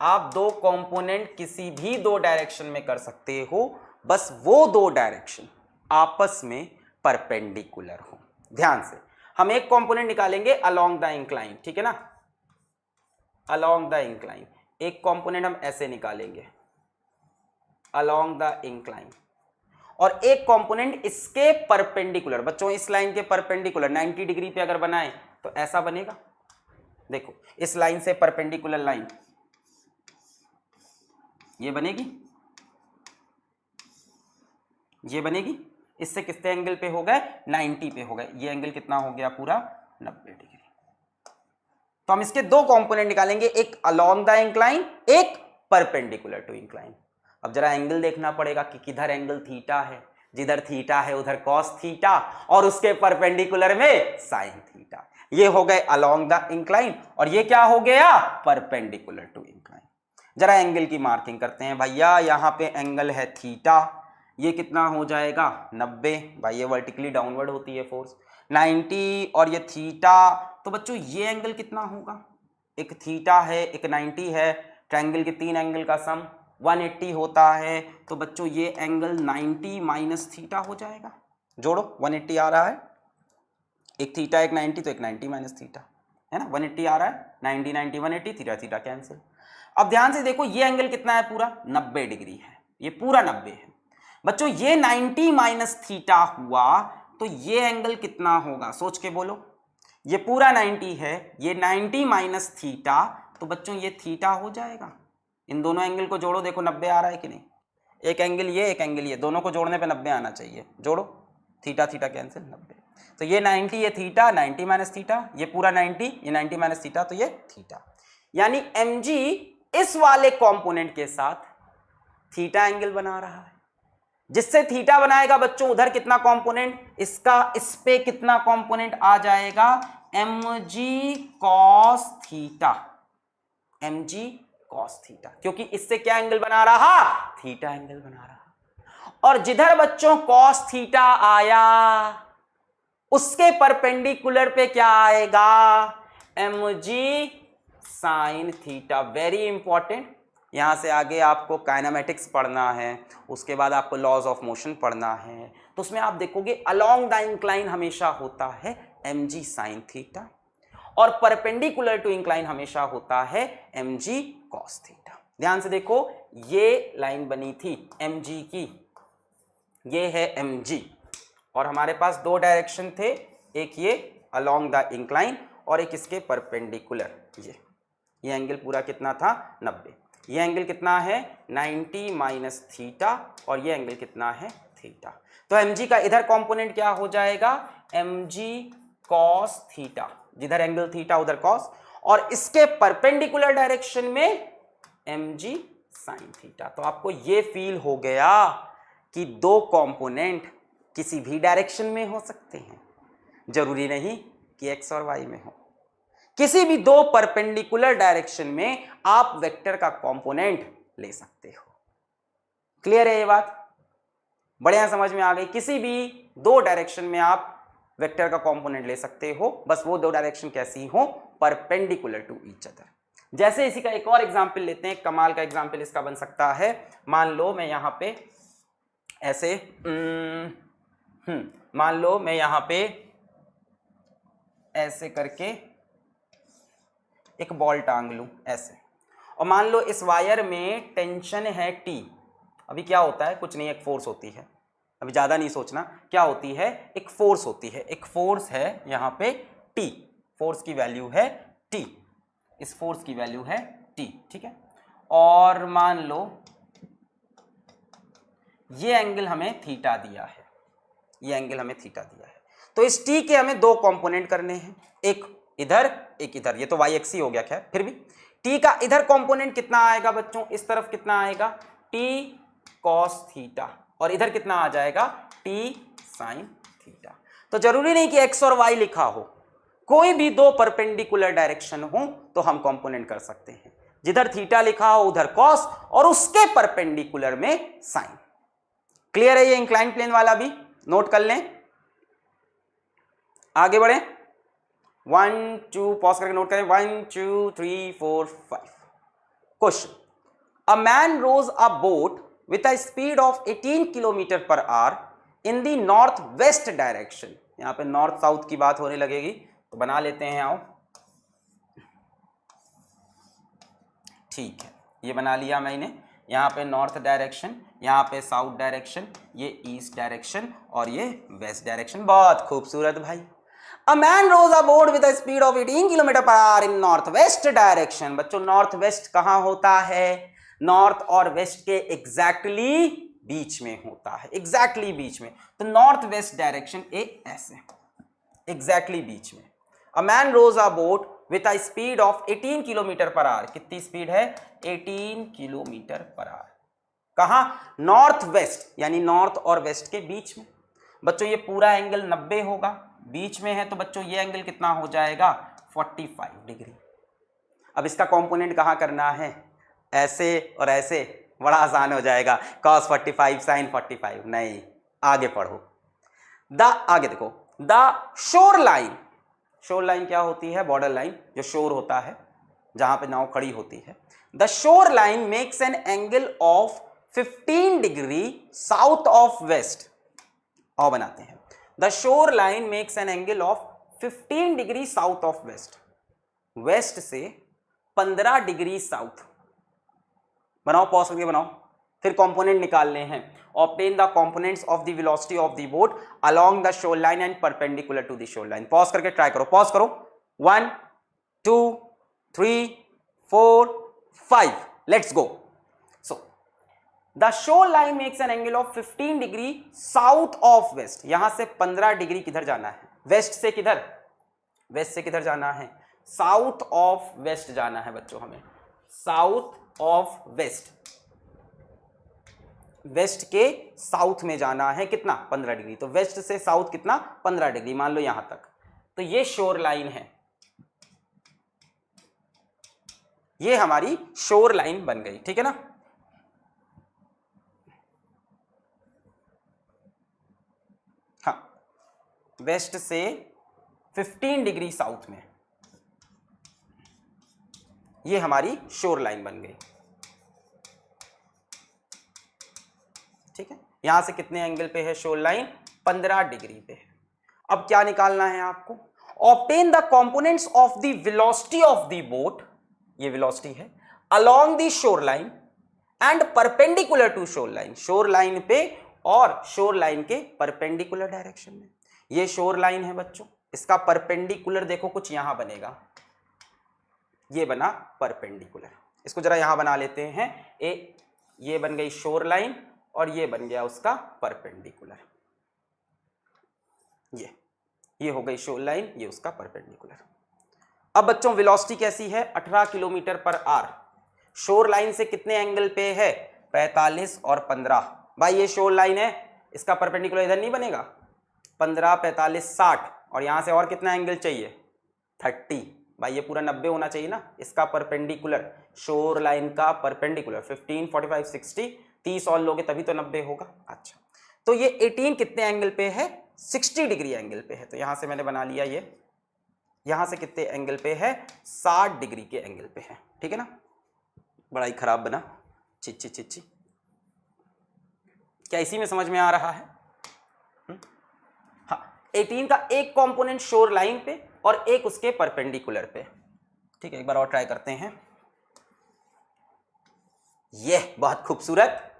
आप दो कंपोनेंट किसी भी दो डायरेक्शन में कर सकते हो, बस वो दो डायरेक्शन आपस में परपेंडिकुलर हो। ध्यान से, हम एक कंपोनेंट निकालेंगे अलोंग द इंक्लाइन, ठीक है ना, अलोंग द इंक्लाइन। एक कंपोनेंट हम ऐसे निकालेंगे अलोंग द इंक्लाइन, और एक कंपोनेंट इसके परपेंडिकुलर। बच्चों इस लाइन के परपेंडिकुलर 90 डिग्री पे अगर बनाए तो ऐसा बनेगा। देखो इस लाइन से परपेंडिकुलर लाइन ये बनेगी, ये बनेगी, इससे कितने एंगल पे हो गए 90 पे हो गए, ये एंगल कितना हो गया पूरा 90 डिग्री। तो हम इसके दो कंपोनेंट निकालेंगे, एक अलोंग द इंक्लाइन, एक परपेंडिकुलर टू इंक्लाइन। अब जरा एंगल देखना पड़ेगा कि किधर एंगल थीटा है, जिधर थीटा है उधर कॉस थीटा, और उसके परपेंडिकुलर में साइन थीटा। ये हो गए अलोंग द इंक्लाइन, और ये क्या हो गया परपेंडिकुलर टू इंक्लाइन। जरा एंगल की मार्किंग करते हैं भैया, यहां पे एंगल है थीटा, ये कितना हो जाएगा 90, भाई ये वर्टिकली डाउनवर्ड होती है फोर्स, 90 और ये थीटा, तो बच्चों ये एंगल कितना होगा, एक थीटा है एक 90 है, ट्रायंगल के तीन एंगल का सम 180 होता है, तो बच्चों ये एंगल 90 माइनस थीटा हो जाएगा। जोड़ो 180 आ रहा है, एक थीटा एक 90, तो एक 90 माइनस थीटा है ना, 180 आ रहा है, 90 90 180, थीटा थीटा कैंसिल। अब ध्यान से देखो ये एंगल कितना है पूरा 90 डिग्री है, ये पूरा 90 है। बच्चों ये 90 माइनस थीटा हुआ, तो ये एंगल कितना होगा सोच के बोलो, ये पूरा 90 है, ये 90 माइनस थीटा, तो बच्चों ये थीटा हो जाएगा। इन दोनों एंगल को जोड़ो, देखो 90 आ रहा है कि नहीं। एक एंगल ये, एक एंगल ये, दोनों को जोड़ने पे 90 आना चाहिए। जोड़ो, थीटा थीटा कैंसिल, 90। तो ये 90, ये थीटा, 90 माइनस थीटा, ये पूरा 90, ये 90 माइनस थीटा, तो ये थीटा। यानी mg इस वाले कंपोनेंट के साथ थीटा एंगल बना रहा है। जिससे थीटा बनाएगा बच्चों, उधर कितना कंपोनेंट, इसका इस पे कितना कंपोनेंट आ जाएगा, mg cos theta, mg cos theta, क्योंकि इससे क्या एंगल बना रहा, थीटा एंगल बना रहा। और जिधर बच्चों cos थीटा आया, उसके परपेंडिकुलर पे क्या आएगा, mg sin theta. Very important. यहां से आगे आपको काइनेमेटिक्स पढ़ना है, उसके बाद आपको लॉज ऑफ मोशन पढ़ना है, तो उसमें आप देखोगे अलोंग द इंक्लाइन हमेशा होता है mg sin थीटा, और परपेंडिकुलर टू इंक्लाइन हमेशा होता है mg cos थीटा। ध्यान से देखो, ये लाइन बनी थी mg की, ये है mg, और हमारे पास दो डायरेक्शन थे, एक ये अलोंग द इंक्लाइन और एक इसके परपेंडिकुलर। ये एंगल पूरा कितना था, 90। ये एंगल कितना है, 90 माइनस थीटा, और ये एंगल कितना है, थीटा। तो mg का इधर कंपोनेंट क्या हो जाएगा, mg cos थीटा, जिधर एंगल थीटा उधर cos, और इसके परपेंडिकुलर डायरेक्शन में mg sin थीटा। तो आपको ये फील हो गया कि दो कंपोनेंट किसी भी डायरेक्शन में हो सकते हैं, जरूरी नहीं कि x और y में हो। किसी भी दो परपेंडिकुलर डायरेक्शन में आप वेक्टर का कंपोनेंट ले सकते हो। क्लियर है ये बात, बढ़िया समझ में आ गई। किसी भी दो डायरेक्शन में आप वेक्टर का कंपोनेंट ले सकते हो, बस वो दो डायरेक्शन कैसी हो, परपेंडिकुलर टू ईच अदर। जैसे इसी का एक और एग्जांपल लेते हैं, कमाल का एग्जांपल इसका बन सकता है। मान लो मैं यहां पे ऐसे मान लो मैं यहां पे ऐसे करके एक बॉल टांग लूं ऐसे, और मान लो इस वायर में टेंशन है T। अभी क्या होता है, कुछ नहीं, एक फोर्स होती है, अभी ज्यादा नहीं सोचना, क्या होती है, एक फोर्स होती है, एक फोर्स है यहां पे T, फोर्स की वैल्यू है T, इस फोर्स की वैल्यू है T, ठीक है। और मान लो ये एंगल हमें थीटा दिया है, ये एंगल हमें थीटा दिया है। तो इस T के हमें दो कंपोनेंट करने हैं, एक इधर एक इधर, ये तो y एक्सी हो गया, खैर फिर भी T का इधर कंपोनेंट कितना आएगा बच्चों, इस तरफ कितना आएगा, T cos थीटा, और इधर कितना आ जाएगा, T sin थीटा। तो जरूरी नहीं कि x और y लिखा हो, कोई भी दो परपेंडिकुलर डायरेक्शन हो तो हम कंपोनेंट कर सकते हैं। जिधर थीटा लिखा हो उधर cos, और उसके परपेंडिकुलर में sin। क्लियर है ये इंक्लाइन प्लेन वाला भी, नोट कर लें। आगे बढ़े, 1 2 पॉज करके नोट करें, 1 2 3 4 5। Question, a man rows a boat with a speed of 18 kilometre per hour in the north west direction. यहां पे नॉर्थ साउथ की बात होने लगेगी, तो बना लेते हैं, आओ, ठीक है, ये बना लिया मैंने। यहाँ पे नॉर्थ डायरेक्शन, यहाँ पे साउथ डायरेक्शन, ये ईस्ट डायरेक्शन और ये वेस्ट डायरेक्शन। बहुत खूबसूरत भाई। A man rows a boat with a speed of 18 kilometre per hour in north west direction. बच्चों नॉर्थ वेस्ट कहाँ होता है, नॉर्थ और वेस्ट के एग्जैक्टली बीच में होता है, एग्जैक्टली बीच में। तो नॉर्थ वेस्ट डायरेक्शन ऐसे एग्जैक्टली बीच में। A man rows a boat with a speed of 18 kilometre per hour. कितनी स्पीड है, 18 किलोमीटर पर आवर। कहां, नॉर्थ वेस्ट, यानी नॉर्थ और वेस्ट के बीच में। बच्चों ये पूरा एंगल 90 होगा, बीच में है, तो बच्चों ये एंगल कितना हो जाएगा, 45 डिग्री। अब इसका कंपोनेंट कहां करना है, ऐसे और ऐसे, बड़ा आसान हो जाएगा, cos 45 sin 45 नहीं, आगे पढ़ो। आगे देखो, the shoreline. Shore line क्या होती है, बॉर्डर लाइन, जो शोर होता है जहां पे नाव खड़ी होती है। The shoreline makes an angle of 15 degree south of west. और बनाते हैं, the shoreline makes an angle of 15 degree south of west. West से 15 डिग्री साउथ। बनाओ, पॉज करके बनाओ, फिर कंपोनेंट निकालने हैं। Obtain the components of the velocity of the boat along the shoreline and perpendicular to the shoreline. Pause करके try करो, pause करो। 1 2 3 4 5 let's go. So the shoreline makes an angle of 15 degree south of west. यहां से 15 degree किधर जाना है? Waste से किधर? वेस्ट से किधर जाना है? साउथ ऑफ वेस्ट जाना है बच्चों हमें, साउथ ऑफ वेस्ट। वेस्ट के साउथ में जाना है, कितना? 15 डिग्री। तो वेस्ट से साउथ कितना? 15 डिग्री, मान लो यहां तक। तो ये शोर लाइन है, ये हमारी शोर लाइन बन गई, ठीक है ना। हाँ, वेस्ट से 15 डिग्री साउथ में ये हमारी शोर लाइन बन गई, ठीक है। यहां से कितने एंगल पे है शोर लाइन? 15 डिग्री पे है। अब क्या निकालना है आपको? Obtain the components of the velocity of the boat, ये वेलोसिटी है, along the shoreline and perpendicular to shoreline. Shoreline पे और शोर लाइन के परपेंडिकुलर डायरेक्शन में। ये शोर लाइन है बच्चों, इसका परपेंडिकुलर देखो कुछ यहां बनेगा, ये बना परपेंडिकुलर। इसको जरा यहां बना लेते हैं। ये बन गई शोर लाइन और ये बन गया उसका परपेंडिकुलर। ये हो गई शोर लाइन, ये उसका परपेंडिकुलर। अब बच्चों वेलोसिटी कैसी है? 18 kilometre per our. Shore line से कितने एंगल पे है? 45 और 15। भाई ये शोर लाइन है, इसका परपेंडिकुलर इधर नहीं बनेगा? 15 45 60, और यहां से और कितना एंगल चाहिए? 30। भाई ये पूरा 90 होना चाहिए ना। इसका परपेंडिकुलर, शोर लाइन का परपेंडिकुलर 15 45 60, 30 और लोगे तभी तो 90 होगा। अच्छा, तो ये 18 कितने एंगल पे है? 60 डिग्री एंगल पे है। तो यहां से मैंने बना लिया ये, यहां से कितने एंगल पे है? 60 डिग्री के एंगल पे है, ठीक है ना। बड़ा ही खराब बना, चिच्ची चिच्ची। क्या इसी में समझ में आ रहा है? हाँ, 18 का एक कंपोनेंट शोर लाइन पे और एक उसके परपेंडिकुलर पे, ठीक है। एक बार और ट्राई करते हैं। ये बहुत खूबसूरत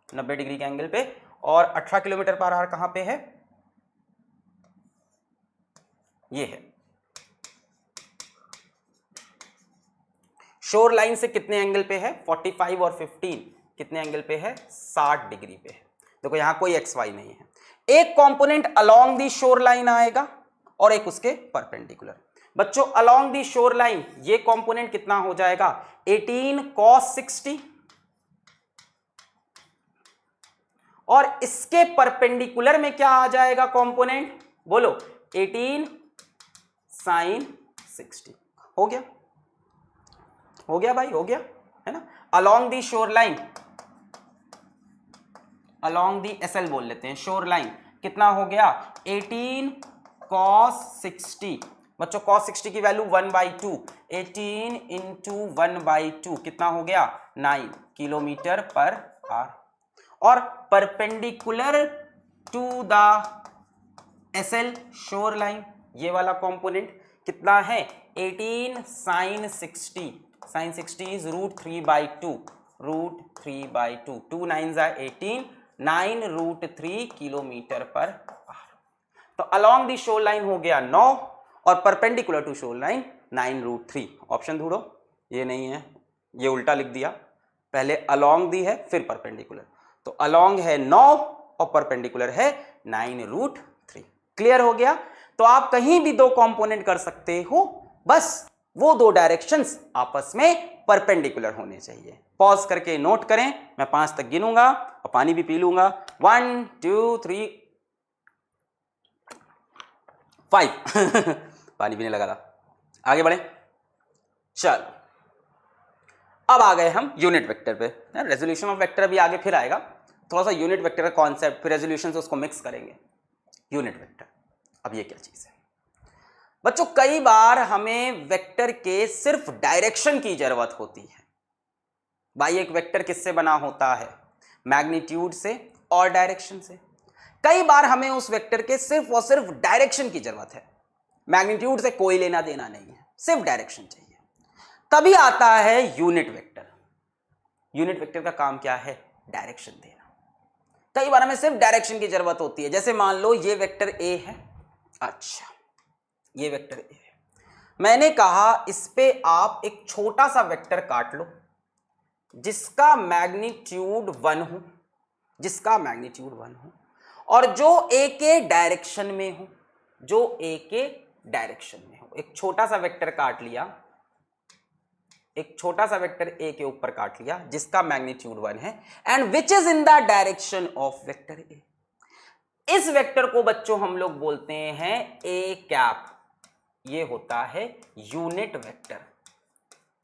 90 डिग्री के एंगल पे, और 18 किलोमीटर पर आवर कहां पे है? ये है। शोर लाइन से कितने एंगल पे है? 45 और 15 कितने एंगल पे है? 60 डिग्री पे है। देखो यहां कोई एक्स वाई नहीं है। एक component along the shore line आएगा और एक उसके परपेंडिकुलर। बच्चों अलोंग दी शोर लाइन ये कंपोनेंट कितना हो जाएगा? 18 cos 60, और इसके परपेंडिकुलर में क्या आ जाएगा कंपोनेंट? बोलो, 18 sin 60। हो गया, हो गया भाई, हो गया, है ना। Along the shore line, along the SL बोल लेते हैं, शोर लाइन कितना हो गया? 18 cos 60। बच्चों cos 60 की वैल्यू 1/2, 18 इंटू 1/2 कितना हो गया? 9 किलोमीटर पर आवर। और perpendicular to the SL shore line ये वाला कंपोनेंट कितना है? 18 sin 60। sin 60 इज √3/2, √3/2, 2 9s are 18, 9 √3 kilometre per hour. तो अलोंग दी शोर लाइन हो गया 9 और perpendicular to shoreline 9 √3। Option ढूंढो, ये नहीं है, ये उल्टा लिख दिया। पहले अलोंग दी है फिर परपेंडिकुलर, तो अलोंग है 9 और परपेंडिकुलर है 9 √3। क्लियर हो गया? तो आप कहीं भी दो कंपोनेंट कर सकते हो, बस वो दो डायरेक्शंस आपस में परपेंडिकुलर होने चाहिए। पॉज करके नोट करें, मैं 5 तक गिनूंगा और पानी भी पी लूंगा। 1 2 3 5 पानी पीने लगा था। आगे बढ़े, चल अब आ गए हम यूनिट वेक्टर पे। रेजोल्यूशन ऑफ वेक्टर भी आगे फिर आएगा, थोड़ा सा यूनिट वेक्टर का कॉन्सेप्ट फिर रेजोल्यूशन से उसको मिक्स करेंगे। यूनिट वेक्टर, अब ये क्या चीज है बच्चों? कई बार हमें वेक्टर के सिर्फ डायरेक्शन की जरूरत होती है। भाई एक वेक्टर किससे बना होता है? मैग्नीट्यूड से और डायरेक्शन से। कई बार हमें उस वेक्टर के सिर्फ और सिर्फ डायरेक्शन की जरूरत है, मैग्नीट्यूड से कोई लेना देना नहीं है, सिर्फ डायरेक्शन चाहिए। तभी आता है यूनिट वेक्टर। यूनिट वेक्टर का काम क्या है? डायरेक्शन देना। कई बार हमें सिर्फ डायरेक्शन की जरूरत होती है। जैसे मान लो ये वेक्टर ए है, अच्छा ये वेक्टर ए है, मैंने कहा इस पे आप एक छोटा सा वेक्टर काट लो जिसका मैग्नीट्यूड 1 हो, जिसका मैग्नीट्यूड 1 हो और जो ए के डायरेक्शन में हो, जो ए के डायरेक्शन में हो। एक छोटा सा वेक्टर काट लिया, एक छोटा सा वेक्टर ए के ऊपर काट लिया जिसका मैग्नीट्यूड 1 है and which is in the direction of vector A. इस वेक्टर को बच्चों हम लोग बोलते हैं ए कैप। ये होता है यूनिट वेक्टर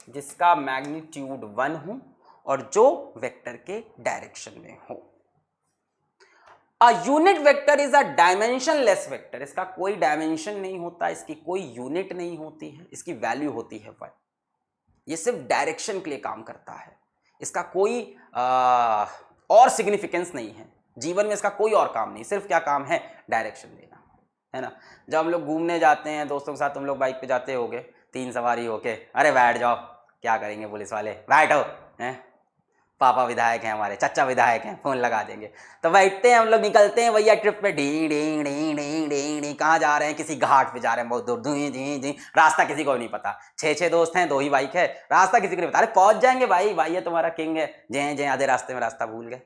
जिसका मैग्नीट्यूड 1 हो और जो वेक्टर के डायरेक्शन में हो। अ unit vector is a dimensionless vector. इसका कोई डायमेंशन नहीं होता, इसकी कोई यूनिट नहीं होती है, इसकी वैल्यू होती है 1। ये सिर्फ डायरेक्शन के लिए काम करता है, इसका कोई और सिग्निफिकेंस नहीं है जीवन में, इसका कोई और काम नहीं, सिर्फ क्या काम है? डायरेक्शन देना, है ना। जब हम लोग घूमने जाते हैं दोस्तों के साथ, तुम लोग बाइक पे जाते होगे, 3 सवारी होके, अरे बैठ जाओ, क्या करेंगे पुलिस वाले, बैठो, हैं, पापा विधायक हैं हमारे, चचा विधायक हैं, फोन लगा देंगे, तो बैठते हैं हम लोग, निकलते हैं भैया ट्रिप पे, D D D D D D, कहाँ जा रहे हैं? किसी घाट पे जा रहे हैं बहुत दूर, धी धी धी, रास्ता किसी को नहीं पता, 6 दोस्त हैं, 2 ही बाइक है, रास्ता किसी को नहीं पता। अरे पहुंच जाएंगे भाई, भाई ये तुम्हारा किंग है, जय जय, आधे रास्ते में रास्ता भूल गए।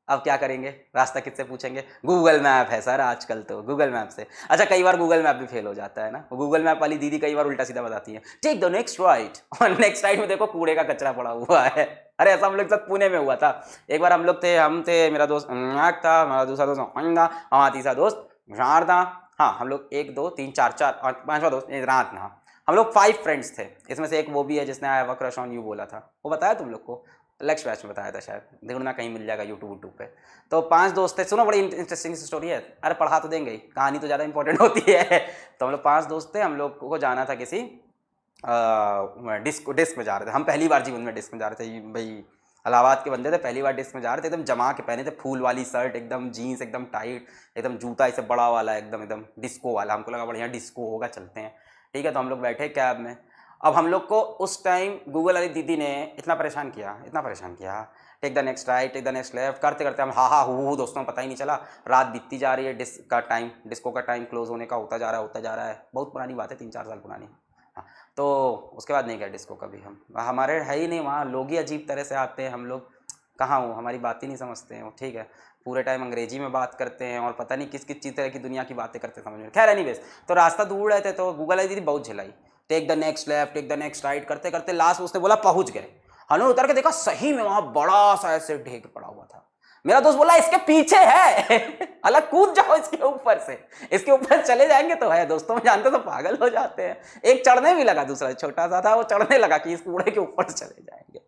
अब क्या करेंगे? रास्ता किससे पूछेंगे? गूगल मैप है सर आजकल तो, गूगल मैप से। अच्छा कई बार गूगल मैप भी फेल हो जाता है ना, गूगल मैप वाली दीदी कई बार उल्टा सीधा बताती है, टेक द नेक्स्ट राइट, और नेक्स्ट राइट में देखो कूड़े का कचरा पड़ा हुआ है। अरे ऐसा हम लोग साथ पुणे में हुआ था। एक बार हम लोग थे, हम थे, मेरा दोस्त था, हमारा दूसरा दोस्त हमारा तीसरा दोस्त विशार था, हाँ हम लोग 1 2 3 4 और 5वां दोस्त रात था। हम लोग 5 फ्रेंड्स थे, इसमें से एक वो भी है जिसने I have a crush on you बोला था, वो बताया तुम लोग को, लक्ष्य बैच में बताया था शायद, ढूंढना कहीं मिल जाएगा यूट्यूब पे। तो 5 दोस्त थे, सुनो बड़ी इंटरेस्टिंग स्टोरी है, अरे पढ़ा तो देंगे ही, कहानी तो ज़्यादा इंपॉर्टेंट होती है। तो हम लोग 5 दोस्त थे, हम लोग को जाना था किसी डिस्क में जा रहे थे, हम पहली बार जीवन में डिस्क में जा रहे थे भाई, इलाहाबाद के बंदे थे, पहली बार डिस्क में जा रहे थे, एकदम जमा के पहने थे, फूल वाली शर्ट, एकदम जीन्स एकदम टाइट, एकदम जूता ऐसे बड़ा वाला, एकदम एकदम डिस्को वाला, हमको लगा बढ़िया डिस्को होगा, चलते हैं, ठीक है। तो हम लोग बैठे कैब में। अब हम लोग को उस टाइम गूगल वाली दीदी ने इतना परेशान किया, take the next right, take the next left करते करते हम हा हू दोस्तों, पता ही नहीं चला, रात बीतती जा रही है, डिस्को का टाइम क्लोज होने का होता जा रहा है, बहुत पुरानी बात है, 3-4 साल पुरानी। हाँ, तो उसके बाद नहीं गया डिस्को कभी हम, हमारे है ही नहीं वहाँ, लोग ही अजीब तरह से आते हैं, हम लोग कहाँ हो, हमारी बात ही नहीं समझते हैं, ठीक है, पूरे टाइम अंग्रेजी में बात करते हैं और पता नहीं किस किस चीज़ तरह की दुनिया की बातें करते समझ में। खैर एनीवेज, तो रास्ता ढूंढ रहे थे, तो गूगल आई दीदी बहुत झिलाई, take the next left, take the next right करते करते लास्ट उसने बोला पहुंच गए। हमने उतर के देखा सही में वहां बड़ा सा ऐसे ढेक पड़ा हुआ था। मेरा दोस्त बोला इसके पीछे है अलग कूद जाओ इसके ऊपर से, इसके ऊपर चले जाएंगे तो है। दोस्तों में जानते तो पागल हो जाते हैं, एक चढ़ने भी लगा, दूसरा छोटा सा था वो चढ़ने लगा कि इस कूड़े के ऊपर चले जाएंगे।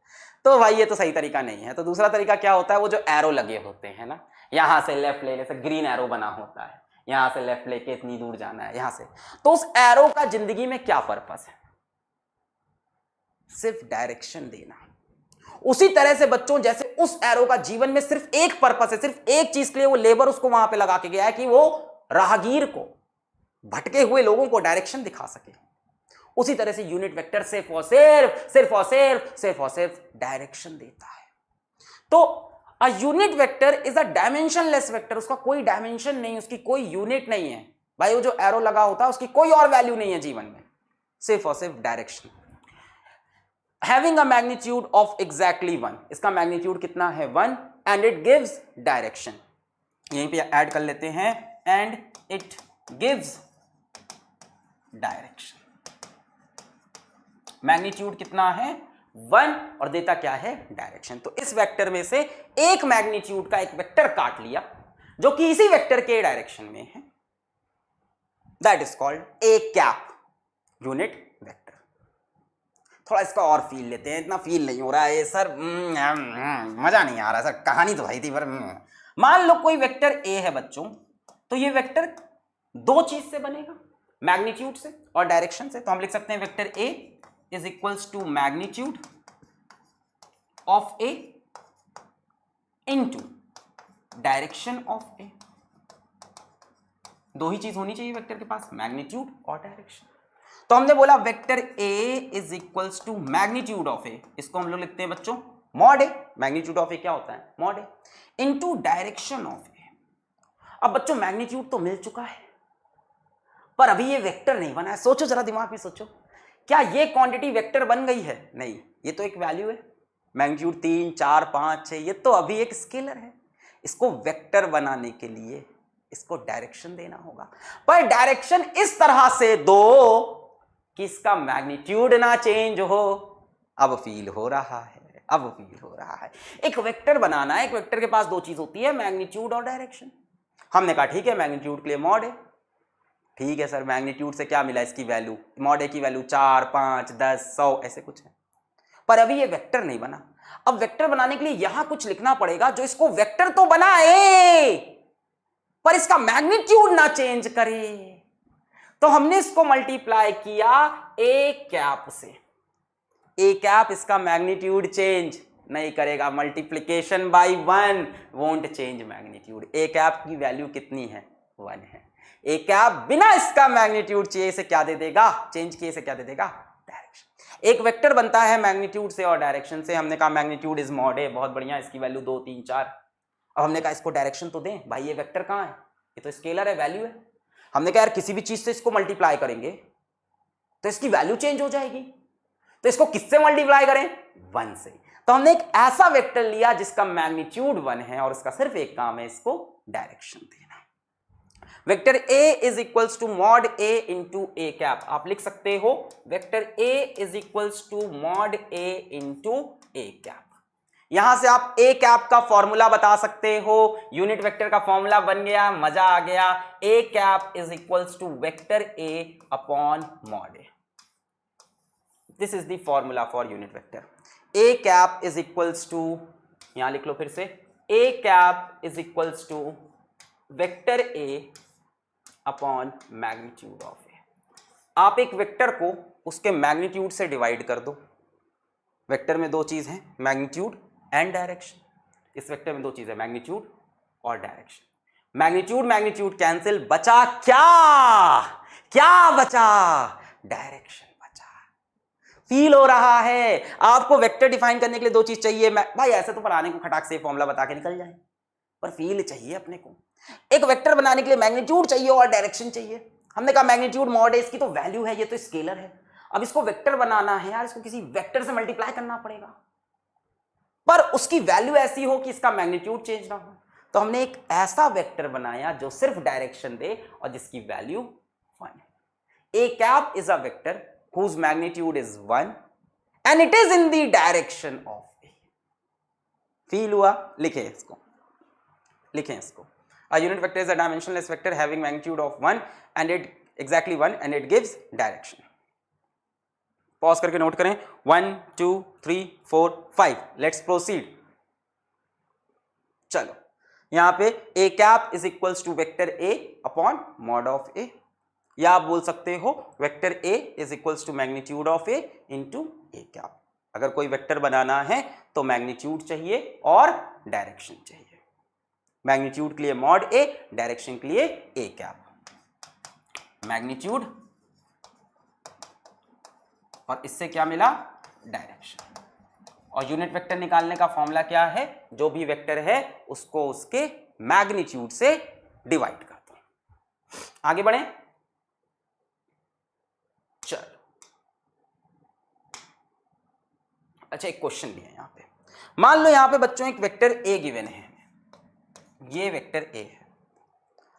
तो भाई ये तो सही तरीका नहीं है। तो दूसरा तरीका क्या होता है, वो जो एरो लगे होते हैं ना, यहाँ से लेफ्ट ले, जैसे ग्रीन एरो बना होता है, यहाँ से लेफ्ट लेके इतनी दूर जाना है यहाँ से, तो उस एरो का जिंदगी में क्या पर्पस है? सिर्फ डायरेक्शन देना। उसी तरह से बच्चों, जैसे उस एरो का जीवन में सिर्फ एक पर्पस है, सिर्फ एक चीज के लिए वो लेबर उसको वहां पे लगा के गया है कि वो राहगीर को, भटके हुए लोगों को डायरेक्शन दिखा सके। उसी तरह से यूनिट वेक्टर सिर्फ और सिर्फ डायरेक्शन देता है। तो अ unit vector is a dimensionless vector, उसका कोई डायमेंशन नहीं, उसकी कोई यूनिट नहीं है भाई, वो जो एरो लगा होता है उसकी कोई और वैल्यू नहीं है जीवन में, सिर्फ और सिर्फ direction. Having a magnitude of exactly 1, इसका मैग्नीट्यूड कितना है? 1, and it gives direction। यहीं पे ऐड कर लेते हैं, and it gives direction। Magnitude कितना है? 1, और देता क्या है? डायरेक्शन। तो इस वेक्टर में से एक मैग्नीट्यूड का एक वेक्टर काट लिया जो कि इसी वेक्टर के डायरेक्शन में है, that is called A cap unit vector. थोड़ा इसका और फील लेते हैं, इतना फील नहीं हो रहा है सर, मजा नहीं आ रहा सर, कहानी तो भाई थी पर। मान लो कोई वेक्टर ए है बच्चों, तो ये वेक्टर 2 चीज से बनेगा, मैग्नीट्यूड से और डायरेक्शन से। तो हम लिख सकते हैं vector A is equals to magnitude of A into direction of A. 2 ही चीज होनी चाहिए वेक्टर के पास, मैग्नीट्यूड और डायरेक्शन। तो हमने बोला vector A is equals to magnitude of A, इसको हम लोग लिखते हैं बच्चों mod A, magnitude of A क्या होता है, mod A, into direction of A. अब बच्चों मैग्नीट्यूड तो मिल चुका है, पर अभी ये वेक्टर नहीं बना है। सोचो जरा, दिमाग में सोचो, क्या ये क्वांटिटी वेक्टर बन गई है? नहीं, ये तो एक वैल्यू है। मैग्नीट्यूड 3, 4, 5, 6, ये तो अभी एक स्केलर है। इसको वेक्टर बनाने के लिए इसको डायरेक्शन देना होगा, पर डायरेक्शन इस तरह से दो कि इसका मैग्नीट्यूड ना चेंज हो। अब फील हो रहा है, अब फील हो रहा है। एक वेक्टर बनाना है, एक वेक्टर के पास दो चीज होती है, मैग्नीट्यूड और डायरेक्शन। हमने कहा ठीक है, मैग्नीट्यूड के लिए मॉड है। ठीक है सर, मैग्नीट्यूड से क्या मिला, इसकी वैल्यू, मॉड ए की वैल्यू 4, 5, 10, 100 ऐसे कुछ है, पर अभी ये वेक्टर नहीं बना। अब वेक्टर बनाने के लिए यहां कुछ लिखना पड़ेगा जो इसको वेक्टर तो बनाए पर इसका मैग्नीट्यूड ना चेंज करे। तो हमने इसको मल्टीप्लाई किया ए कैप से। ए कैप इसका मैग्नीट्यूड चेंज नहीं करेगा, multiplication bye 1 won't change magnitude. A cap की वैल्यू कितनी है, 1 है। ए कैप बिना इसका मैग्नीट्यूड चेंज से क्या दे देगा, चेंज किए से क्या दे देगा, डायरेक्शन। एक वेक्टर बनता है मैग्नीट्यूड से और डायरेक्शन से। हमने कहा मैग्नीट्यूड इज मॉड ए, बहुत बढ़िया, इसकी वैल्यू 2, 3, 4। अब हमने कहा इसको डायरेक्शन तो दें, भाई ये वेक्टर कहाँ है, ये तो स्केलर है, वैल्यू है। हमने कहा यार किसी भी चीज से इसको मल्टीप्लाई करेंगे तो इसकी वैल्यू चेंज हो जाएगी, तो इसको किससे मल्टीप्लाई करें, 1 से। तो हमने एक ऐसा वेक्टर लिया जिसका मैग्नीट्यूड 1 है और इसका सिर्फ एक काम है, इसको डायरेक्शन देना। Vector A is equals to mod A into A cap. आप लिख सकते हो vector A is equals to mod A into A cap. यहां से आप ए कैप का फॉर्मूला बता सकते हो, यूनिट वेक्टर का फॉर्मूला बन गया, मजा आ गया। A cap is equals to vector A upon mod A। This is the formula for unit vector. A cap is equals to, यहां लिख लो फिर से, A cap is equals to vector A upon magnitude of A. आप एक vector को उसके magnitude से डिवाइड कर दो। वेक्टर में दो चीज हैं, मैग्नीट्यूड एंड डायरेक्शन। इस वेक्टर में दो चीज है, मैग्नीट्यूड और डायरेक्शन। मैग्नीट्यूड मैग्नीट्यूड कैंसिल, बचा क्या, क्या बचा, डायरेक्शन बचा। फील हो रहा है? आपको वेक्टर डिफाइन करने के लिए दो चीज चाहिए। भाई ऐसे तो पढ़ाने को खटाक से फॉर्मूला बता के निकल जाए, पर फील चाहिए अपने को। एक वेक्टर बनाने के लिए मैग्नीट्यूड चाहिए और डायरेक्शन चाहिए। हमने कहा मैग्नीट्यूड मॉड है, इसकी तो वैल्यू है, ये तो स्केलर है। अब इसको वेक्टर बनाना है यार, इसको किसी वेक्टर से मल्टीप्लाई करना पड़ेगा, पर उसकी वैल्यू ऐसी हो कि इसका मैग्नीट्यूड चेंज ना हो। तो हमने एक ऐसा वेक्टर बनाया जो सिर्फ डायरेक्शन दे और जिसकी वैल्यू 1 है। A cap is a vector whose magnitude is 1 and it is in the direction of A। Feel हुआ? लिखें इसको, लिखें इसको। A unit vector is a dimensionless vector having magnitude of 1 and it exactly 1 and it gives direction। Pause करके note करें, 1 2 3 4 5। Let's proceed. चलो, यहां पे A cap is equals to vector A upon mod of A, या आप बोल सकते हो vector A is equals to magnitude of A into A cap. अगर कोई वेक्टर बनाना है तो मैग्नीट्यूड चाहिए और डायरेक्शन चाहिए। मैग्नीट्यूड के लिए मॉड ए, डायरेक्शन के लिए ए कैप। मैग्नीट्यूड और इससे क्या मिला, डायरेक्शन। और यूनिट वेक्टर निकालने का फॉर्मूला क्या है, जो भी वेक्टर है उसको उसके मैग्नीट्यूड से डिवाइड कर दो। आगे बढ़े, चलो। अच्छा, एक क्वेश्चन भी है यहां पे। मान लो यहां पे बच्चों एक वेक्टर ए गिवन है, ये वेक्टर ए है।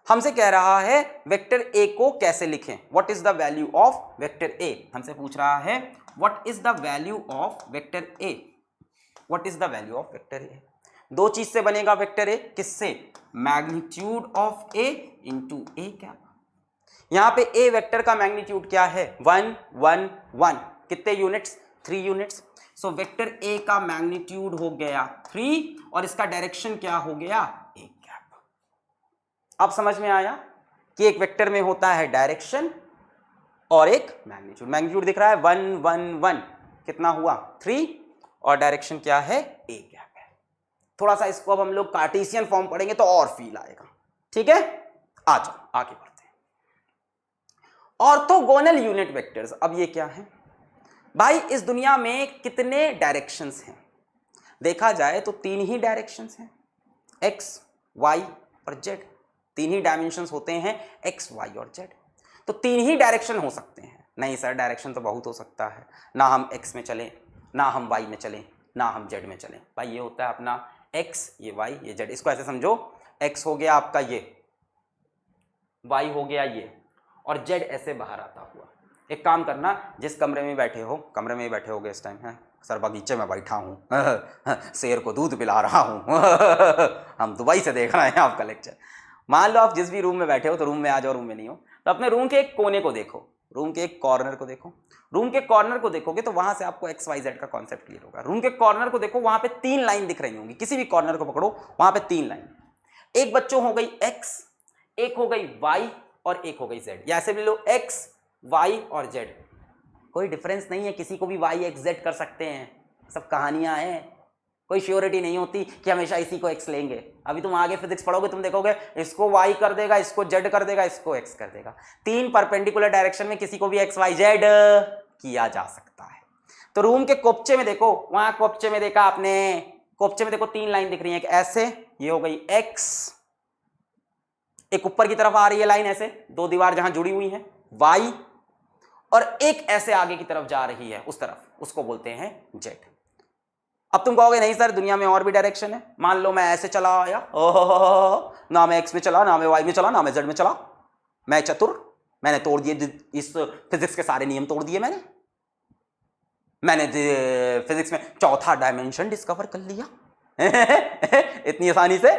हमसे कह रहा है वेक्टर ए को कैसे लिखें, what is the value of vector A. हमसे पूछ रहा है what is the value of vector A, what is the value of vector A. दो चीज से बनेगा वेक्टर ए, किससे, magnitude of A into A cap. यहां पे ए वेक्टर का मैग्नीट्यूड क्या है, 1 1 1। कितने units, 3 units. So vector A का मैग्नीट्यूड हो गया 3 और इसका डायरेक्शन क्या हो गया, ए कैप। अब समझ में आया कि एक वेक्टर में होता है डायरेक्शन और एक मैग्नीट्यूड। मैग्नीट्यूड दिख रहा है 1 1 1, कितना हुआ 3, और डायरेक्शन क्या है, ए कैप है। थोड़ा सा इसको अब हम लोग कार्टेशियन फॉर्म पढ़ेंगे तो और फील आएगा। ठीक है, आ जाओ आगे बढ़ते हैं। ऑर्थोगोनल यूनिट वेक्टर्स, अब ये क्या है भाई, इस दुनिया में कितने डायरेक्शंस हैं। देखा जाए तो तीन ही डायरेक्शंस हैं, एक्स, वाई और जेड। तीन ही डायमेंशंस होते हैं, एक्स, वाई और जेड। तो तीन ही डायरेक्शन हो सकते हैं। नहीं सर, डायरेक्शन तो बहुत हो सकता है, ना हम एक्स में चलें, ना हम वाई में चलें, ना हम जेड में चलें। भाई ये होता है अपना एक्स, ये वाई, ये जेड। इसको ऐसे समझो, एक्स हो गया आपका ये, वाई हो गया ये, और जेड ऐसे बाहर आता हुआ। एक काम करना, जिस कमरे में बैठे हो, कमरे में ही बैठे होगे इस टाइम, है सर बगीचे में बैठा हूँ शेर को दूध पिला रहा हूँ हम दुबई से देख रहे हैं आपका लेक्चर। मान लो आप जिस भी रूम में बैठे हो, तो रूम में आ जाओ, रूम में नहीं हो तो अपने रूम के एक कोने को देखो, रूम के एक कॉर्नर को देखो। रूम के कॉर्नर को देखोगे तो वहां से आपको एक्स वाई जेड का कॉन्सेप्ट क्लियर होगा। रूम के कॉर्नर को देखो, वहां पे तीन लाइन दिख रही होंगी, किसी भी कॉर्नर को पकड़ो वहां पे तीन लाइन, एक बच्चों हो गई एक्स, एक हो गई वाई और एक हो गई जेड। या ऐसे भी लो, एक्स, वाई और जेड, कोई डिफरेंस नहीं है, किसी को भी वाई एक्स जेड कर सकते हैं, सब कहानियां हैं, कोई श्योरिटी नहीं होती कि हमेशा इसी को एक्स लेंगे। अभी तुम आगे फिजिक्स पढ़ोगे, तुम देखोगे इसको वाई कर देगा, इसको जेड कर देगा, इसको एक्स कर देगा। तीन परपेंडिकुलर डायरेक्शन में किसी को भी एक्स वाई जेड किया जा सकता है। तो रूम के कोपचे में देखो, वहां कोपचे में देखा आपने, कोपचे में देखो तीन लाइन दिख रही है, एक ऐसे, ये हो गई एक्स, एक ऊपर की तरफ आ रही है लाइन ऐसे, दो दीवार जहां जुड़ी हुई है, वाई, और एक ऐसे आगे की तरफ जा रही है उस तरफ, उसको बोलते हैं जेड। अब तुम कहोगे नहीं सर दुनिया में और भी डायरेक्शन है, मान लो मैं ऐसे चला आया, ओहो, ना मैं एक्स में चला, ना मैं वाई में चला, ना मैं जेड में चला, मैं चतुर, मैंने तोड़ दिए इस फिजिक्स के सारे नियम तोड़ दिए मैंने फिजिक्स में चौथा डायमेंशन डिस्कवर कर लिया इतनी आसानी से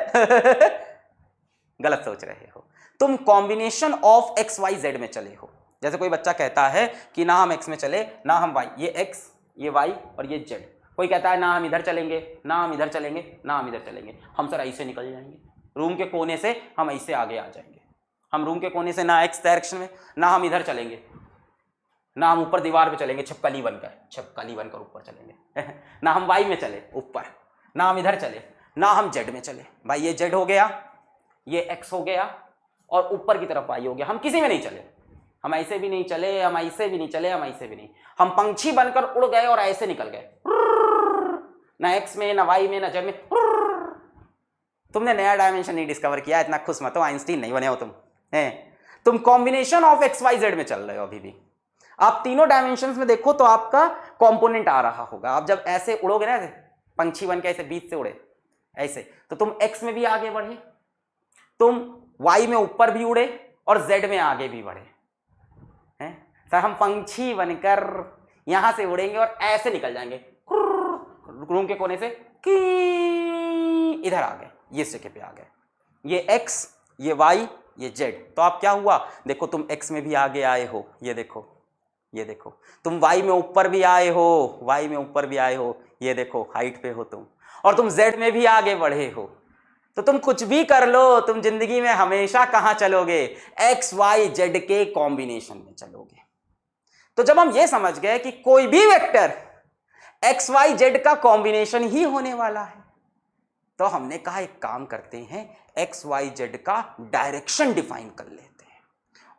गलत सोच रहे हो। तुम combination of X Y Z में चले हो। जैसे कोई बच्चा कहता है कि ना हम एक्स में चले, ना हम वाई, ये एक्स, ये वाई और ये जेड। कोई कहता है ना हम इधर चलेंगे, ना हम इधर चलेंगे, ना हम इधर चलेंगे, हम सर ऐसे निकल जाएंगे रूम के कोने से, हम ऐसे आगे आ जाएंगे। हम रूम के कोने से ना एक्स डायरेक्शन में, ना हम इधर चलेंगे, ना हम ऊपर दीवार पे चलेंगे छिपकली बनकर ऊपर चलेंगे ना हम वाई में चले ऊपर, ना हम इधर चले, ना हम जेड में चले। भाई ये जेड हो गया, ये एक्स हो गया, और ऊपर की तरफ वाई हो गया। हम किसी में नहीं चले, हम ऐसे भी नहीं चले, हम ऐसे भी नहीं चले, हम ऐसे भी नहीं, हम पंछी बनकर उड़ गए और ऐसे निकल गए, ना एक्स में, ना वाई में, ना जेड में। तुमने नया डायमेंशन नहीं डिस्कवर किया, इतना खुश मत हो, आइंस्टीन नहीं बने हो तुम combination of X Y Z में चल रहे हो अभी भी। आप तीनों डायमेंशंस में देखो तो आपका कंपोनेंट आ रहा होगा। आप जब ऐसे उड़ोगे ना, पंछी बन के ऐसे बीच से उड़े ऐसे, तो तुम एक्स में भी आगे बढ़े, तुम वाई में ऊपर भी उड़े और जेड में आगे भी बढ़े हैं। सर हम पंछी बनकर यहां से उड़ेंगे और ऐसे निकल जाएंगे रूम के कोने से, इधर आ गए, ये जगह पे आ गए, ये एक्स, ये वाई, ये जेड। तो आप क्या हुआ, देखो तुम एक्स में भी आगे आए हो, ये देखो, ये देखो, तुम वाई में ऊपर भी आए हो, वाई में ऊपर भी आए हो, ये देखो हाइट पे हो तुम, और तुम जेड में भी आगे बढ़े हो। तो तुम कुछ भी कर लो, तुम जिंदगी में हमेशा कहां चलोगे, एक्स वाई जेड के कॉम्बिनेशन में चलोगे। तो जब हम ये समझ गए कि कोई भी वेक्टर एक्स वाई जेड का कॉम्बिनेशन ही होने वाला है, तो हमने कहा एक काम करते हैं, एक्स वाई जेड का डायरेक्शन डिफाइन कर लेते हैं।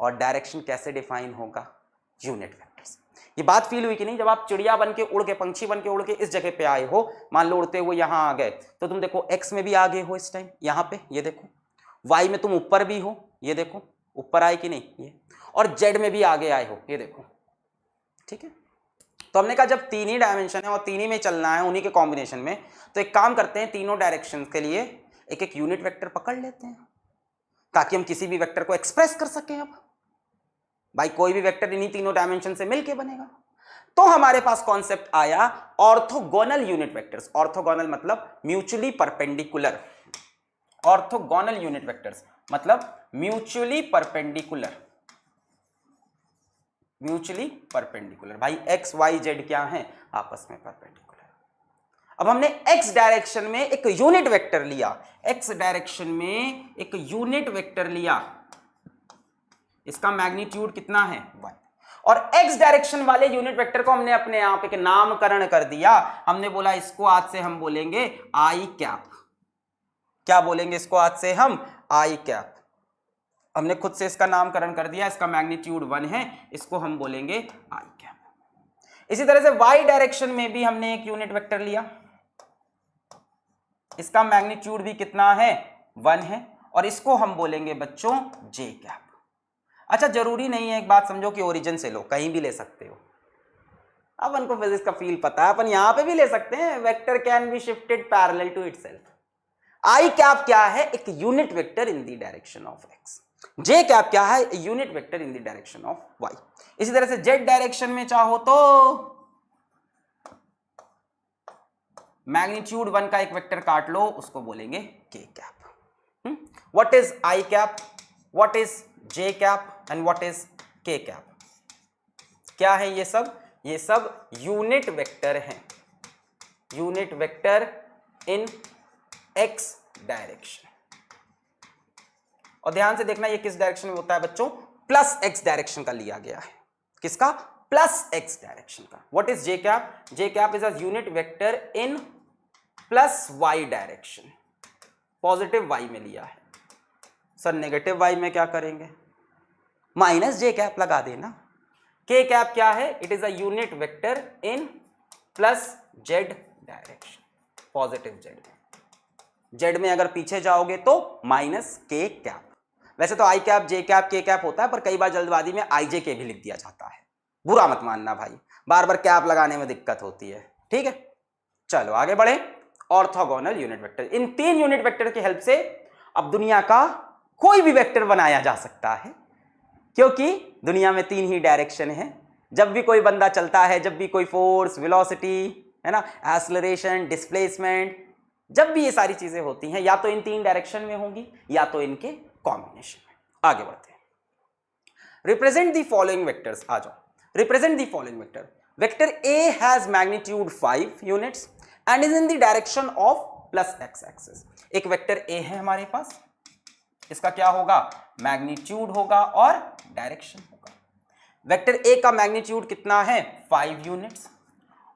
और डायरेक्शन कैसे डिफाइन होगा, यूनिट वेक्टर्स। ये बात फील हुई कि नहीं, जब आप चिड़िया बन के उड़ के, पंछी बन के उड़ के इस जगह पे आए हो, मान लो उड़ते हुए यहां आ गए, तो तुम देखो एक्स में भी आगे हो इस टाइम यहां पे, ये देखो, वाई में तुम ऊपर भी हो, ये देखो ऊपर आए कि नहीं ये, और जेड में भी आगे आए हो, ये देखो, ठीक है। तो हमने कहा जब तीन ही डायमेंशन है और तीन ही में चलना है, उन्हीं के कॉम्बिनेशन में, तो एक काम करते हैं, तीनों डायरेक्शन के लिए एक एक यूनिट वेक्टर पकड़ लेते हैं, ताकि हम किसी भी वेक्टर को एक्सप्रेस कर सकें। अब भाई कोई भी वेक्टर इन्हीं तीनों डायमेंशन से मिलके बनेगा। तो हमारे पास कॉन्सेप्ट आया ऑर्थोगोनल यूनिट वेक्टर्स। ऑर्थोगोनल मतलब mutually perpendicular, orthogonal unit vectors मतलब म्यूचुअली परपेंडिकुलर, म्यूचुअली परपेंडिकुलर। भाई एक्स वाई जेड क्या है, आपस में परपेंडिकुलर। अब हमने एक्स डायरेक्शन में एक यूनिट वेक्टर लिया, एक्स डायरेक्शन में एक यूनिट वेक्टर लिया, इसका मैग्नीट्यूड कितना है 1, और एक्स डायरेक्शन वाले यूनिट वेक्टर को हमने अपने आप एक नामकरण कर दिया। हमने बोला इसको आज से हम बोलेंगे आई कैप। क्या बोलेंगे इसको आज से हम, आई कैप। हमने खुद से इसका नामकरण कर दिया, इसका मैग्नीट्यूड 1 है, इसको हम बोलेंगे आई कैप। इसी तरह से वाई डायरेक्शन में भी हमने एक यूनिट वेक्टर लिया, इसका मैग्नीट्यूड भी कितना है 1 है और इसको हम बोलेंगे बच्चों जे कैप। अच्छा जरूरी नहीं है, एक बात समझो कि ओरिजिन से लो, कहीं भी ले सकते हो। अपन को फिजिक्स का फील पता है, अपन यहां पे भी ले सकते हैं। Vector can be shifted parallel to itself. I cap क्या है, एक unit vector in the direction of X. J cap क्या है, unit vector in the direction of Y. इसी तरह से जेड डायरेक्शन में चाहो तो मैग्नीट्यूड 1 का एक वेक्टर काट लो, उसको बोलेंगे के cap. What is I cap, what is J cap and what is के कैप? क्या है ये सब? ये सब यूनिट वेक्टर हैं, यूनिट वेक्टर इन एक्स डायरेक्शन। और ध्यान से देखना ये किस डायरेक्शन में होता है बच्चों, प्लस एक्स डायरेक्शन का लिया गया है। किसका? प्लस एक्स डायरेक्शन का। What is J cap? J cap is a unit vector in plus Y direction. Positive Y में लिया है सर, नेगेटिव वाई में क्या करेंगे? माइनस जे कैप लगा देना। के कैप क्या है? It is a unit vector in plus Z direction, positive Z. Z में अगर पीछे जाओगे तो माइनस के कैप। वैसे तो आई कैप, जे कैप, के कैप होता है, पर कई बार जल्दबाजी में आई जे के भी लिख दिया जाता है। बुरा मत मानना भाई, बार बार कैप लगाने में दिक्कत होती है, ठीक है। चलो आगे बढ़े। ऑर्थोगोनल यूनिट वेक्टर, इन 3 यूनिट वेक्टर की हेल्प से अब दुनिया का कोई भी वेक्टर बनाया जा सकता है, क्योंकि दुनिया में 3 ही डायरेक्शन है। जब भी कोई बंदा चलता है, जब भी कोई फोर्स, वेलोसिटी है ना, एक्सेलरेशन, डिस्प्लेसमेंट, जब भी ये सारी चीजें होती हैं, या तो इन 3 डायरेक्शन में होंगी या तो इनके कॉम्बिनेशन में। आगे बढ़ते हैं। Represent the following vectors. आ जाओ, represent the following vector. Vector A has magnitude 5 units and is in the direction of plus X axis. एक वेक्टर ए है हमारे पास, इसका क्या होगा? मैग्नीट्यूड होगा और डायरेक्शन होगा। वेक्टर ए का मैग्नीट्यूड कितना है? 5 यूनिट्स,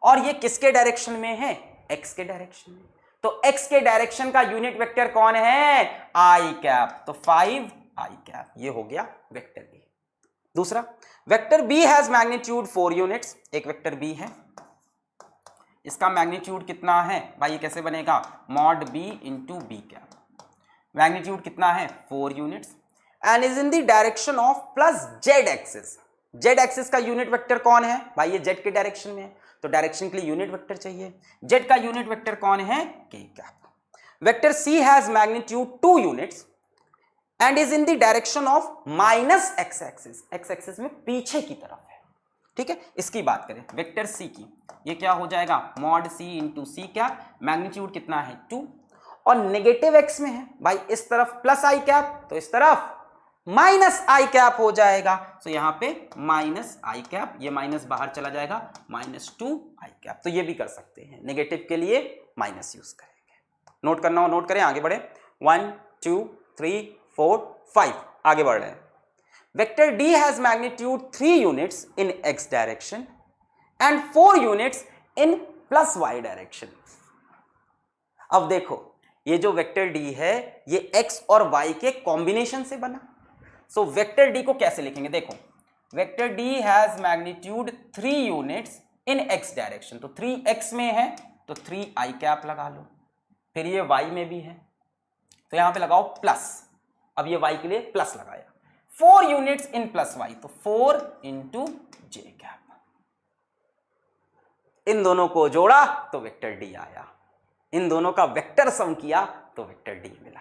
और ये किसके डायरेक्शन में है? एक्स के डायरेक्शन में। तो एक्स के डायरेक्शन का यूनिट वेक्टर कौन है? आई कैप। तो 5 आई कैप, ये हो गया वेक्टर ए। दूसरा, vector B has magnitude 4 units. एक वेक्टर बी है, इसका मैग्नीट्यूड कितना है भाई? ये कैसे बनेगा? Mod B into B cap. Magnitude कितना है? 4 units and is in the direction of plus Z axis. Z axis का यूनिट वेक्टर कौन है भाई? ये जेड के डायरेक्शन में है, तो डायरेक्शन के लिए यूनिट वेक्टर चाहिए। जेड का यूनिट वेक्टर कौन है? K cap. Vector C has magnitude 2 units and is in the direction of minus X axis. X axis में पीछे की तरफ है, ठीक है। इसकी बात करें वेक्टर सी की, ये क्या हो जाएगा? Mod C into C cap. Magnitude कितना है? 2, और नेगेटिव एक्स में है भाई, इस तरफ प्लस आई कैप तो इस तरफ माइनस आई कैप हो जाएगा। तो यहां पे माइनस आई कैप, ये माइनस बाहर चला जाएगा, -2 आई कैप। तो ये भी कर सकते हैं, नेगेटिव के लिए माइनस यूज करेंगे। नोट करना हो नोट करें, आगे बढ़े। 1 2 3 4 5, आगे बढ़ रहे हैं। Vector D has magnitude 3 units in X direction and 4 units in plus Y direction. अब देखो, ये जो वेक्टर डी है ये एक्स और वाई के कॉम्बिनेशन से बना। सो वेक्टर डी को कैसे लिखेंगे? देखो, vector D has magnitude 3 units in X direction. तो 3 एक्स में है तो 3 आई कैप लगा लो, फिर ये वाई में भी है तो यहां पे लगाओ प्लस। अब ये वाई के लिए प्लस लगाया। 4 यूनिट्स इन प्लस वाई, तो 4 इंटू जे कैप। इन दोनों को जोड़ा तो वेक्टर डी आया, इन दोनों का वेक्टर सम किया तो वेक्टर डी मिला।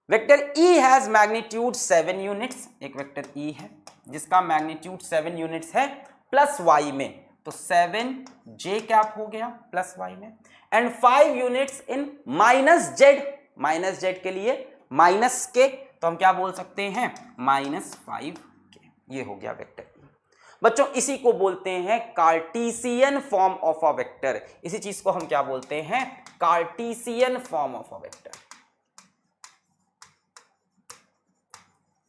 Vector E has magnitude 7 units. एक वेक्टर ई है जिसका मैग्नीट्यूड 7 यूनिट्स है प्लस वाई में, तो 7 जे कैप हो गया प्लस वाई में, and 5 units in minus Z. Minus Z के लिए माइनस के, तो हम क्या बोल सकते हैं? -5 के। ये हो गया वेक्टर ई। बच्चों इसी को बोलते हैं कार्टीसियन फॉर्म ऑफ अ वेक्टर। इसी चीज को हम क्या बोलते हैं? कार्टीसियन फॉर्म ऑफ अ वेक्टर।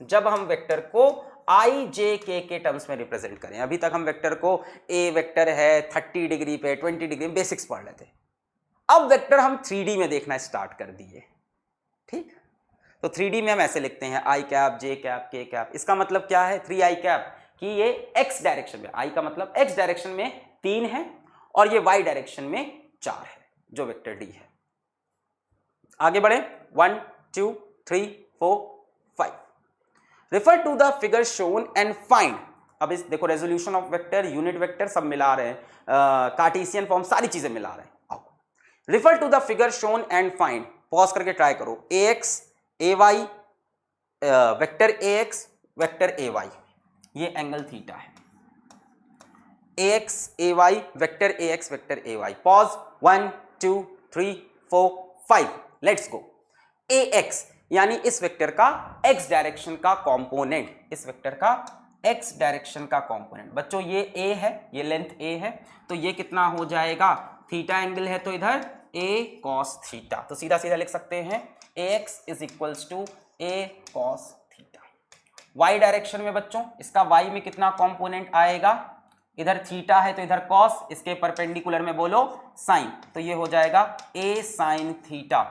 जब हम वेक्टर को आई जे के टर्म्स में रिप्रेजेंट करें। अभी तक हम वेक्टर को ए वेक्टर है 30 डिग्री पे, 20 डिग्री में, बेसिक्स पढ़ रहे थे। अब वेक्टर हम 3D में देखना स्टार्ट कर दिए, ठीक। तो 3D में हम ऐसे लिखते हैं आई कैप, जे कैप, के कैप। इसका मतलब क्या है? 3 आई कैप, कि ये एक्स डायरेक्शन में, आई का मतलब एक्स डायरेक्शन में 3 है और ये वाई डायरेक्शन में 4 है, जो वेक्टर डी है। आगे बढ़े 1 2 3 4 5 refer to the figure shown and find. अब इस देखो resolution of vector, unit vector सब मिला रहे हैं, कार्टेशियन फॉर्म सारी चीजें मिला रहे हैं। Refer to the figure shown and find, pause करके ट्राई करो। ax ay vector ax vector ay, ये एंगल थीटा है। ax ay vector ax vector ay, pause 1 2 3 4 5 let's go. ax यानी इस वेक्टर का x डायरेक्शन का कंपोनेंट, इस vector का x डायरेक्शन का कंपोनेंट। बच्चों ये a है, ये लेंथ a है, तो ये कितना हो जाएगा, थीटा एंगल है तो इधर a cos थीटा, तो सीधा सीधा लिख सकते हैं ax is equals to a cos theta. y direction में बच्चों इसका y में कितना कंपोनेंट आएगा, इधर थीटा है तो इधर cos, इसके परपेंडिकुलर में बोलो साइन, तो ये हो जाएगा a sin theta.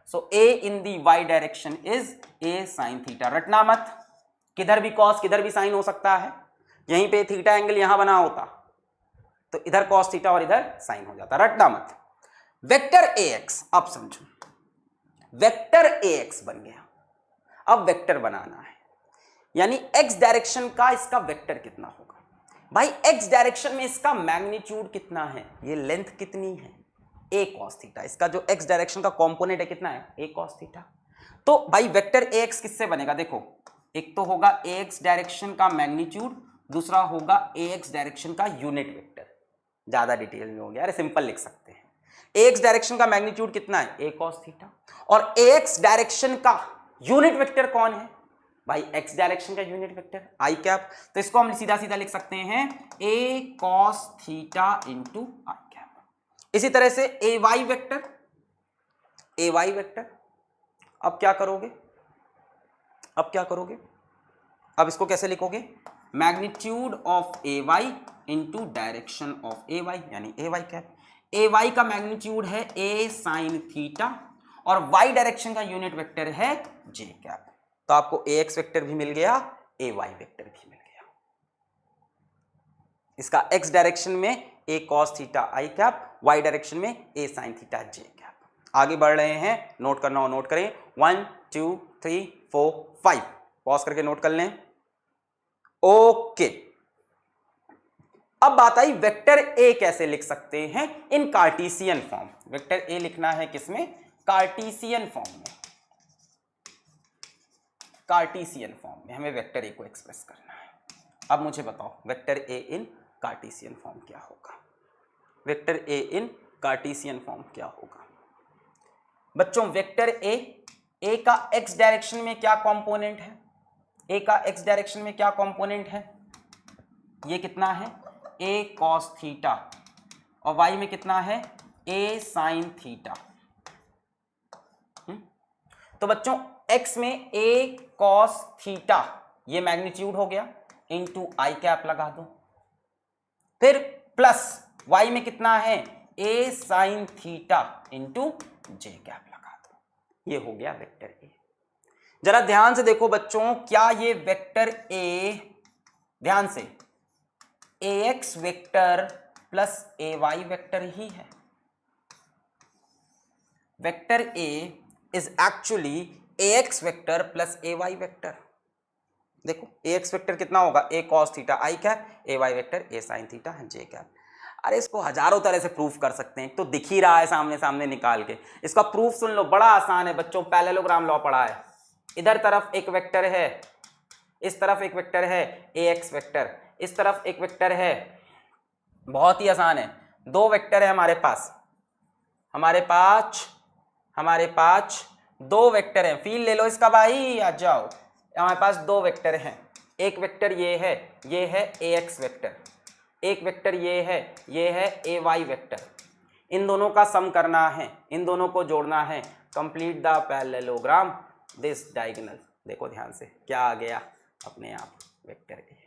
So a in the y direction is a sin theta. रटना मत, किधर भी cos किधर भी साइन हो सकता है, यहीं पे थीटा एंगल यहां बना होता तो इधर cos थीटा और इधर साइन हो जाता, रटना मत। वेक्टर ax, अब समझो वेक्टर ax बन गया, अब वेक्टर बनाना है, यानी x डायरेक्शन का इसका वेक्टर कितना होगा। भाई x डायरेक्शन में इसका मैग्नीट्यूड कितना है, ये लेंथ कितनी है, a cos थीटा, इसका जो x डायरेक्शन का कंपोनेंट है कितना है, a cos थीटा। तो भाई वेक्टर ax किससे बनेगा, देखो एक तो होगा ax डायरेक्शन का मैग्नीट्यूड, दूसरा होगा ax डायरेक्शन का यूनिट वेक्टर। ज्यादा डिटेल में हो गया, अरे सिंपल लिख सकते हैं। ax डायरेक्शन का मैग्नीट्यूड कितना है, a cos थीटा, और ax डायरेक्शन का यूनिट वेक्टर कौन है, भाई x डायरेक्शन का यूनिट वेक्टर आई कैप, तो इसको हम सीधा सीधा लिख सकते हैं a cos theta into I cap. इसी तरह से ay वेक्टर, ay वेक्टर, अब क्या करोगे, अब क्या करोगे, अब इसको कैसे लिखोगे, magnitude of ay into direction of ay, यानी ay कैप। ay का मैग्नीट्यूड है a sin थीटा और y डायरेक्शन का यूनिट वेक्टर है j कैप, तो आपको ax वेक्टर भी मिल गया, ay वेक्टर भी मिल गया। इसका x डायरेक्शन में a cos theta i cap, y direction में a sin theta j cap. आगे बढ़ रहे हैं, नोट करना हो नोट करें, 1 2 3 4 5, पॉज करके नोट कर लें। ओके, अब बात आई वेक्टर a कैसे लिख सकते हैं इन कार्टेशियन फॉर्म। वेक्टर a लिखना है किसमें, कार्टेशियन फॉर्म में, कार्टेशियन फॉर्म में हमें वेक्टर a को एक्सप्रेस करना है। अब मुझे बताओ vector a in Cartesian form क्या होगा, vector a in Cartesian form क्या होगा। बच्चों वेक्टर a का x डायरेक्शन में क्या कंपोनेंट है, a का x डायरेक्शन में क्या कंपोनेंट है, ये कितना है a cos थीटा, और y में कितना है a sin थीटा। तो बच्चों x में a cos थीटा ये मैग्नीट्यूड हो गया, इंटू आई कैप लगा दो, फिर प्लस y में कितना है a sin theta into j cap लगा दो, ये हो गया वेक्टर a। जरा ध्यान से देखो बच्चों, क्या ये वेक्टर a, ध्यान से, ax vector plus ay vector ही है। Vector a is actually ax vector plus ay vector. देखो ax वेक्टर कितना होगा, a cos theta i cap, ay vector a sin theta j cap. अरे इसको हजारों तरह से प्रूफ कर सकते हैं, तो दिख ही रहा है सामने सामने निकाल के। इसका प्रूफ सुन लो, बड़ा आसान है बच्चों, पैरेललोग्राम लॉ पढ़ा है। इधर तरफ एक वेक्टर है, इस तरफ एक वेक्टर है ax वेक्टर, इस तरफ एक वेक्टर है, बहुत ही आसान है, दो वेक्टर है हमारे पास, हमारे पास दो वेक्टर हैं। फील ले लो इसका भाई, आ जाओ, हमारे पास दो वेक्टर हैं, एक वेक्टर ये है ax वेक्टर, एक वेक्टर ये है ay वेक्टर। इन दोनों का सम करना है, इन दोनों को जोड़ना है, complete the parallelogram this diagonal. देखो ध्यान से क्या आ गया अपने आप, वेक्टर a,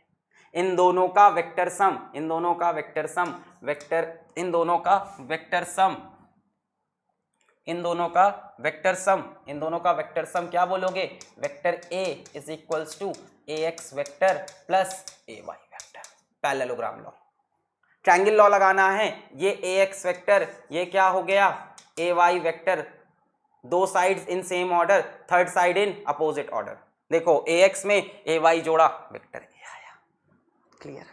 इन दोनों का वेक्टर सम, इन दोनों का वेक्टर सम, वेक्टर, इन दोनों का वेक्टर सम, इन दोनों का वेक्टर सम, इन दोनों का वेक्टर सम क्या बोलोगे, vector a is equals to ax vector plus ay vector. Parallelogram law, triangle law लगाना है, ये ax वेक्टर, ये क्या हो गया ay वेक्टर, दो sides in same order, third side in opposite order. देखो ax में ay जोड़ा वेक्टर a आया। क्लियर?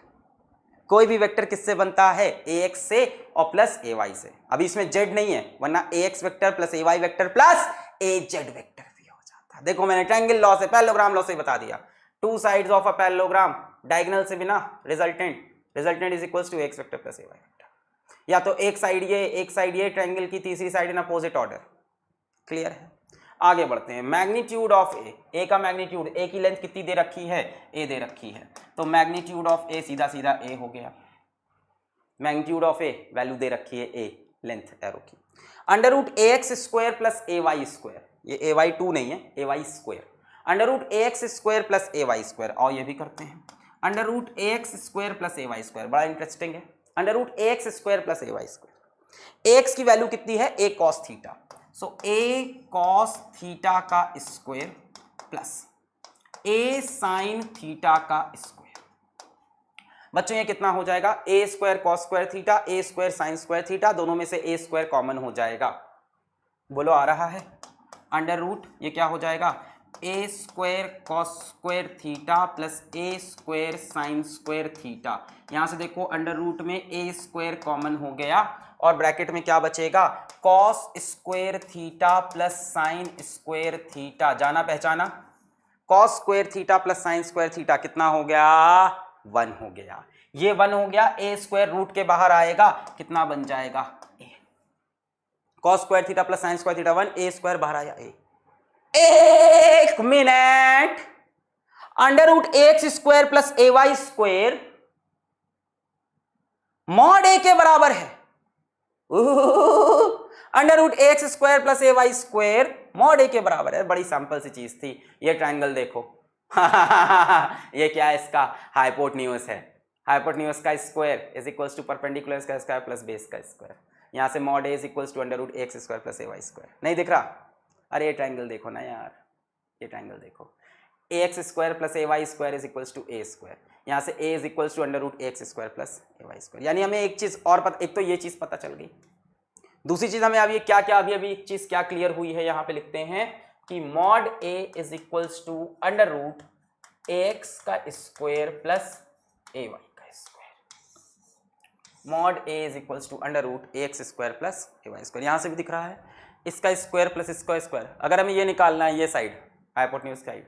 कोई भी वेक्टर किससे बनता है? ax से और प्लस ay से। अभी इसमें z नहीं है, वरना ax vector plus ay vector plus az vector भी हो जाता। देखो मैंने ट्रायंगल लॉ से, पैरेललोग्राम लॉ से बता दिया, two sides of a parallelogram diagonal से बिना resultant is equals to x vector plus ay vector. या तो एक साइड ये ट्रायंगल की, तीसरी side in opposite order. Clear है? आगे बढ़ते हैं। मैग्नीट्यूड ऑफ ए का मैग्नीट्यूड, ए की लेंथ कितनी दे रखी है? ए दे रखी है, तो मैग्नीट्यूड ऑफ ए सीधा सीधा ए हो गया। मैग्नीट्यूड ऑफ ए वैल्यू दे रखी है ए, लेंथ एरो की। Under root A X square plus A Y square, ये ए वाई 2 नहीं है, ए Y square. Under root A X square plus A Y square, और ये भी करते हैं under root A X square plus A Y square, बड़ा इंटरेस्टिंग है। Under root A X square plus A Y square, A x की value कितनी है? ए कॉस थीटा, सो ए कॉस थीटा का स्क्वायर प्लस ए साइन थीटा का स्क्वायर। बच्चों ये कितना हो जाएगा? A square cos square theta, A square sine square theta, दोनों में से ए स्क्वायर कॉमन हो जाएगा। बोलो आ रहा है? अंडर रूट ये क्या हो जाएगा? A square cos square theta plus A square sine square theta. यहां से देखो अंडर रूट में ए स्क्वायर कॉमन हो गया और ब्रैकेट में क्या बचेगा? Cos square theta plus sine square theta. जाना पहचाना? Cos square theta plus sine square theta कितना हो गया? 1 हो गया। ये 1 हो गया, ए स्क्वायर रूट के बाहर आएगा, कितना बन जाएगा? A. Cos square theta plus sine square theta 1, A square बाहर आया ए। एक minute, under root X square plus A Y square mod A के बराबर है। Under root X square plus A Y square mod A के बराबर है। बड़ी सिंपल सी चीज थी। ये ट्रायंगल देखो ये क्या है? इसका हाइपोटेन्यूज है। हाइपोटेन्यूज का square is equals to perpendicular का स्क्वायर प्लस बेस का स्क्वायर। यहां से mod A is equals to under root X square plus A Y square. नहीं दिख रहा? अरे ये ट्रायंगल देखो ना यार, ये ट्रायंगल देखो, A X square plus A Y square is equals to A square. यहाँ से A is equals to under root X square plus A Y square. यानी हमें एक चीज़ और पता, एक तो ये चीज़ पता चल गई, दूसरी चीज़ हमें अभी क्या क्या अभी एक चीज़ क्या क्लियर हुई है, यहाँ पे लिखते हैं कि mod A is equals to under root A X का स्क्वायर प्लस ए वाई का square. Mod A is equals to under root A X square plus A Y square. यहाँ से भी दिख रहा है इसका स्क्वायर प्लस इसका स्क्वायर। अगर हमें ये निकालना है, ये साइड हाइपोटेन्यूज साइड,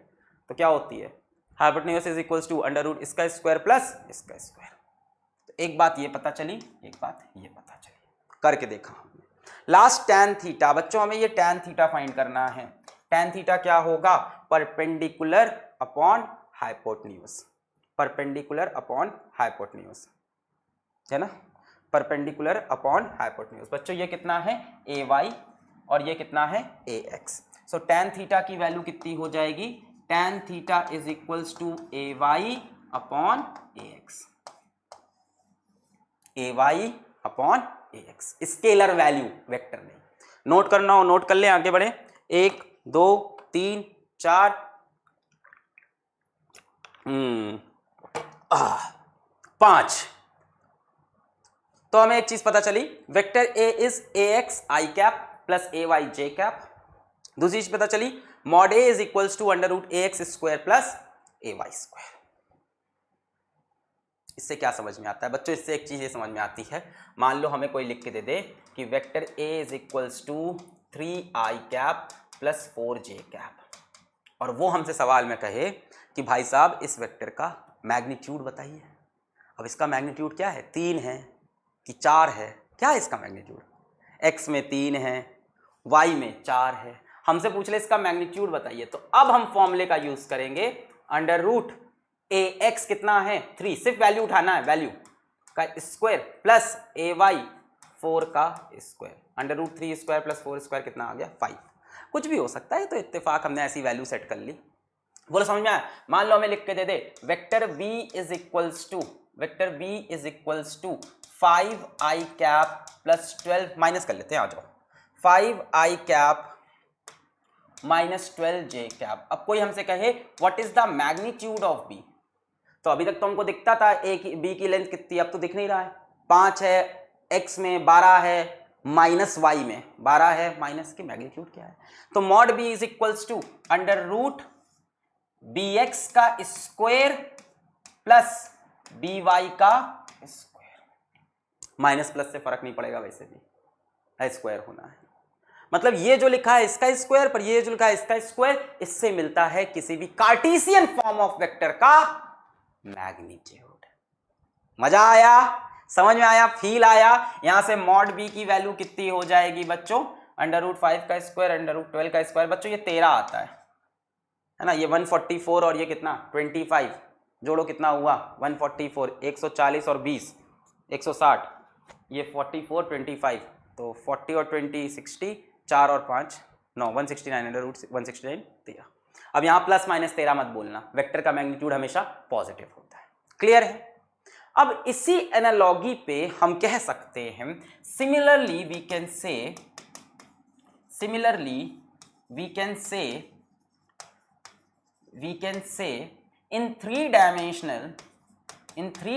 तो क्या होती है? Hypotenuse is equals to under root इसका स्क्वायर प्लस इसका स्क्वायर। तो एक बात ये पता चली, एक बात ये पता चली, करके देखा हमने। लास्ट टैन थीटा, बच्चों हमें ये टैन थीटा फाइंड करना है। टैन थीटा क्या होगा? Perpendicular upon hypotenuse, perpendicular upon hypotenuse, है ना? Perpendicular upon hypotenuse. बच्चों ये कितना है? ए वाई, और ये कितना है? A X. So tan theta की वैल्यू कितनी हो जाएगी? Tan theta is equals to A Y upon A X, A Y upon A X. Scalar value, vector नहीं। नोट करना हो नोट कर ले, आगे बढ़े। 1 2 3 4 5। तो हमें एक चीज पता चली, vector A is A X I cap plus A Y J cap. दूसरी चीज पता चली, mod A is equals to under root A X square plus A Y square. इससे क्या समझ में आता है बच्चों? इससे एक चीज ये समझ में आती है, मान लो हमें कोई लिख के दे दे कि vector A is equals to 3i cap plus 4j cap, और वो हमसे सवाल में कहे कि भाई साहब इस वेक्टर का मैग्नीट्यूड बताइए। अब इसका मैग्नीट्यूड क्या है? 3 है कि 4 है? क्या है इसका मैग्नीट्यूड? x में 3 है, y में 4 है। हमसे पूछ ले इसका मैग्नीट्यूड बताइए। तो अब हम फॉर्मूले का यूज करेंगे, अंडर रूट ए एक्स कितना है? 3, सिर्फ वैल्यू उठाना है, वैल्यू का स्क्वायर प्लस ए वाई 4 का square. Under root 3 square plus 4 square कितना आ गया? 5। कुछ भी हो सकता है, तो इत्तेफाक हमने ऐसी वैल्यू सेट कर ली। बोलो समझ में आया? मान लो हमें लिख के दे दे vector v is equals to, vector v is equals to 5i cap plus 12, minus कर लेते हैं, आ जाओ, 5i cap minus 12j cap. अब कोई हमसे कहे what is the magnitude of b, तो अभी तक तो हमको दिखता था a की b की लेंथ कितनी, अब तो दिख नहीं रहा है। 5 है, x में 12 है, माइनस वाई में 12 है, माइनस की मैग्नीट्यूड क्या है, तो mod B is equals to under root B X का स्क्वायर प्लस बी वाई का स्क्वायर। माइनस प्लस से फर्क नहीं पड़ेगा, वैसे भी स्क्वायर होना है, मतलब ये जो लिखा है इसका स्क्वायर पर ये जो लिखा है इसका स्क्वायर, इससे मिलता है किसी भी कार्टेशियन फॉर्म ऑफ वेक्टर का मैग्नीट्यूड। मजा आया, समझ में आया, फील आया। यहां से मॉड बी की वैल्यू कितनी हो जाएगी बच्चों, अंडर रूट 5 का स्क्वायर अंडर रूट 12 का स्क्वायर, बच्चों ये 13 आता है ना, ये 144 और ये कितना 25, जोड़ो कितना हुआ 144, 140 और 20 160, ये 44 25, तो 40 और 20 60, 4 और 5 9, 169 अंडर रूट 169 13। अब यहाँ प्लस माइनस 13 मत बोलना, वेक्टर का मैग्नीट्यूड हमेशा पॉजिटिव होता है। क्लियर है। अब इसी एनालॉगी पे हम कह सकते हैं similarly we can say in three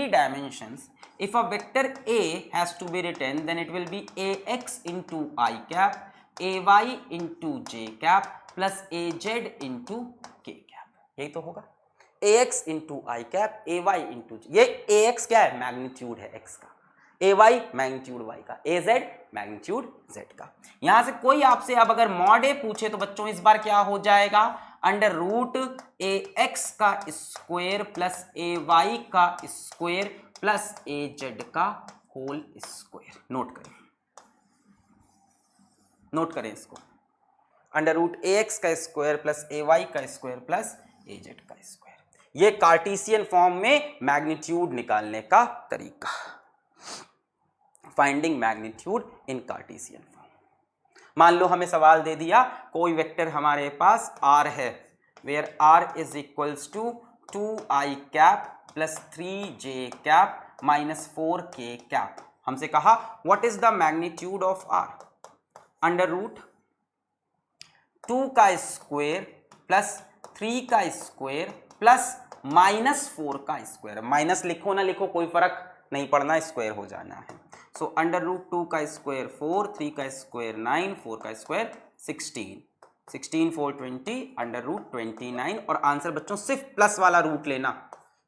dimensions if a vector A has to be written then it will be ax into I cap, ay into j cap plus az into k cap, यही तो होगा, ax into I cap, ay into j, ये ax क्या है, magnitude है x का, ay magnitude y का, az magnitude z का। यहां से कोई आपसे अब अगर मॉड ए पूछे तो बच्चों इस बार क्या हो जाएगा, अंडर रूट ए एक्स का स्क्वायर प्लस ए वाई का स्क्वायर प्लस ए जेड का होल स्क्वायर। नोट करें इसको, अंडर रूट ए एक्स का स्क्वायर प्लस ए वाई का स्क्वायर प्लस ए जेड का स्क्वायर। ये कार्टेशियन फॉर्म में मैग्नीट्यूड निकालने का तरीका, finding magnitude in Cartesian form. मान लो हमें सवाल दे दिया कोई वेक्टर हमारे पास r है, where r is equals to 2i cap plus 3j cap minus 4k cap. हमसे कहा what is the magnitude of r, under root 2 का स्क्वायर प्लस 3 का स्क्वायर प्लस माइनस 4 का स्क्वायर। माइनस लिखो ना लिखो कोई फर्क नहीं पड़ना, स्क्वायर हो जाना है। सो अंडर रूट 2 का स्क्वायर 4, 3 का स्क्वायर 9, 4 का स्क्वायर 16, 16 4 20 अंडर रूट 29। और आंसर बच्चों सिर्फ प्लस वाला रूट लेना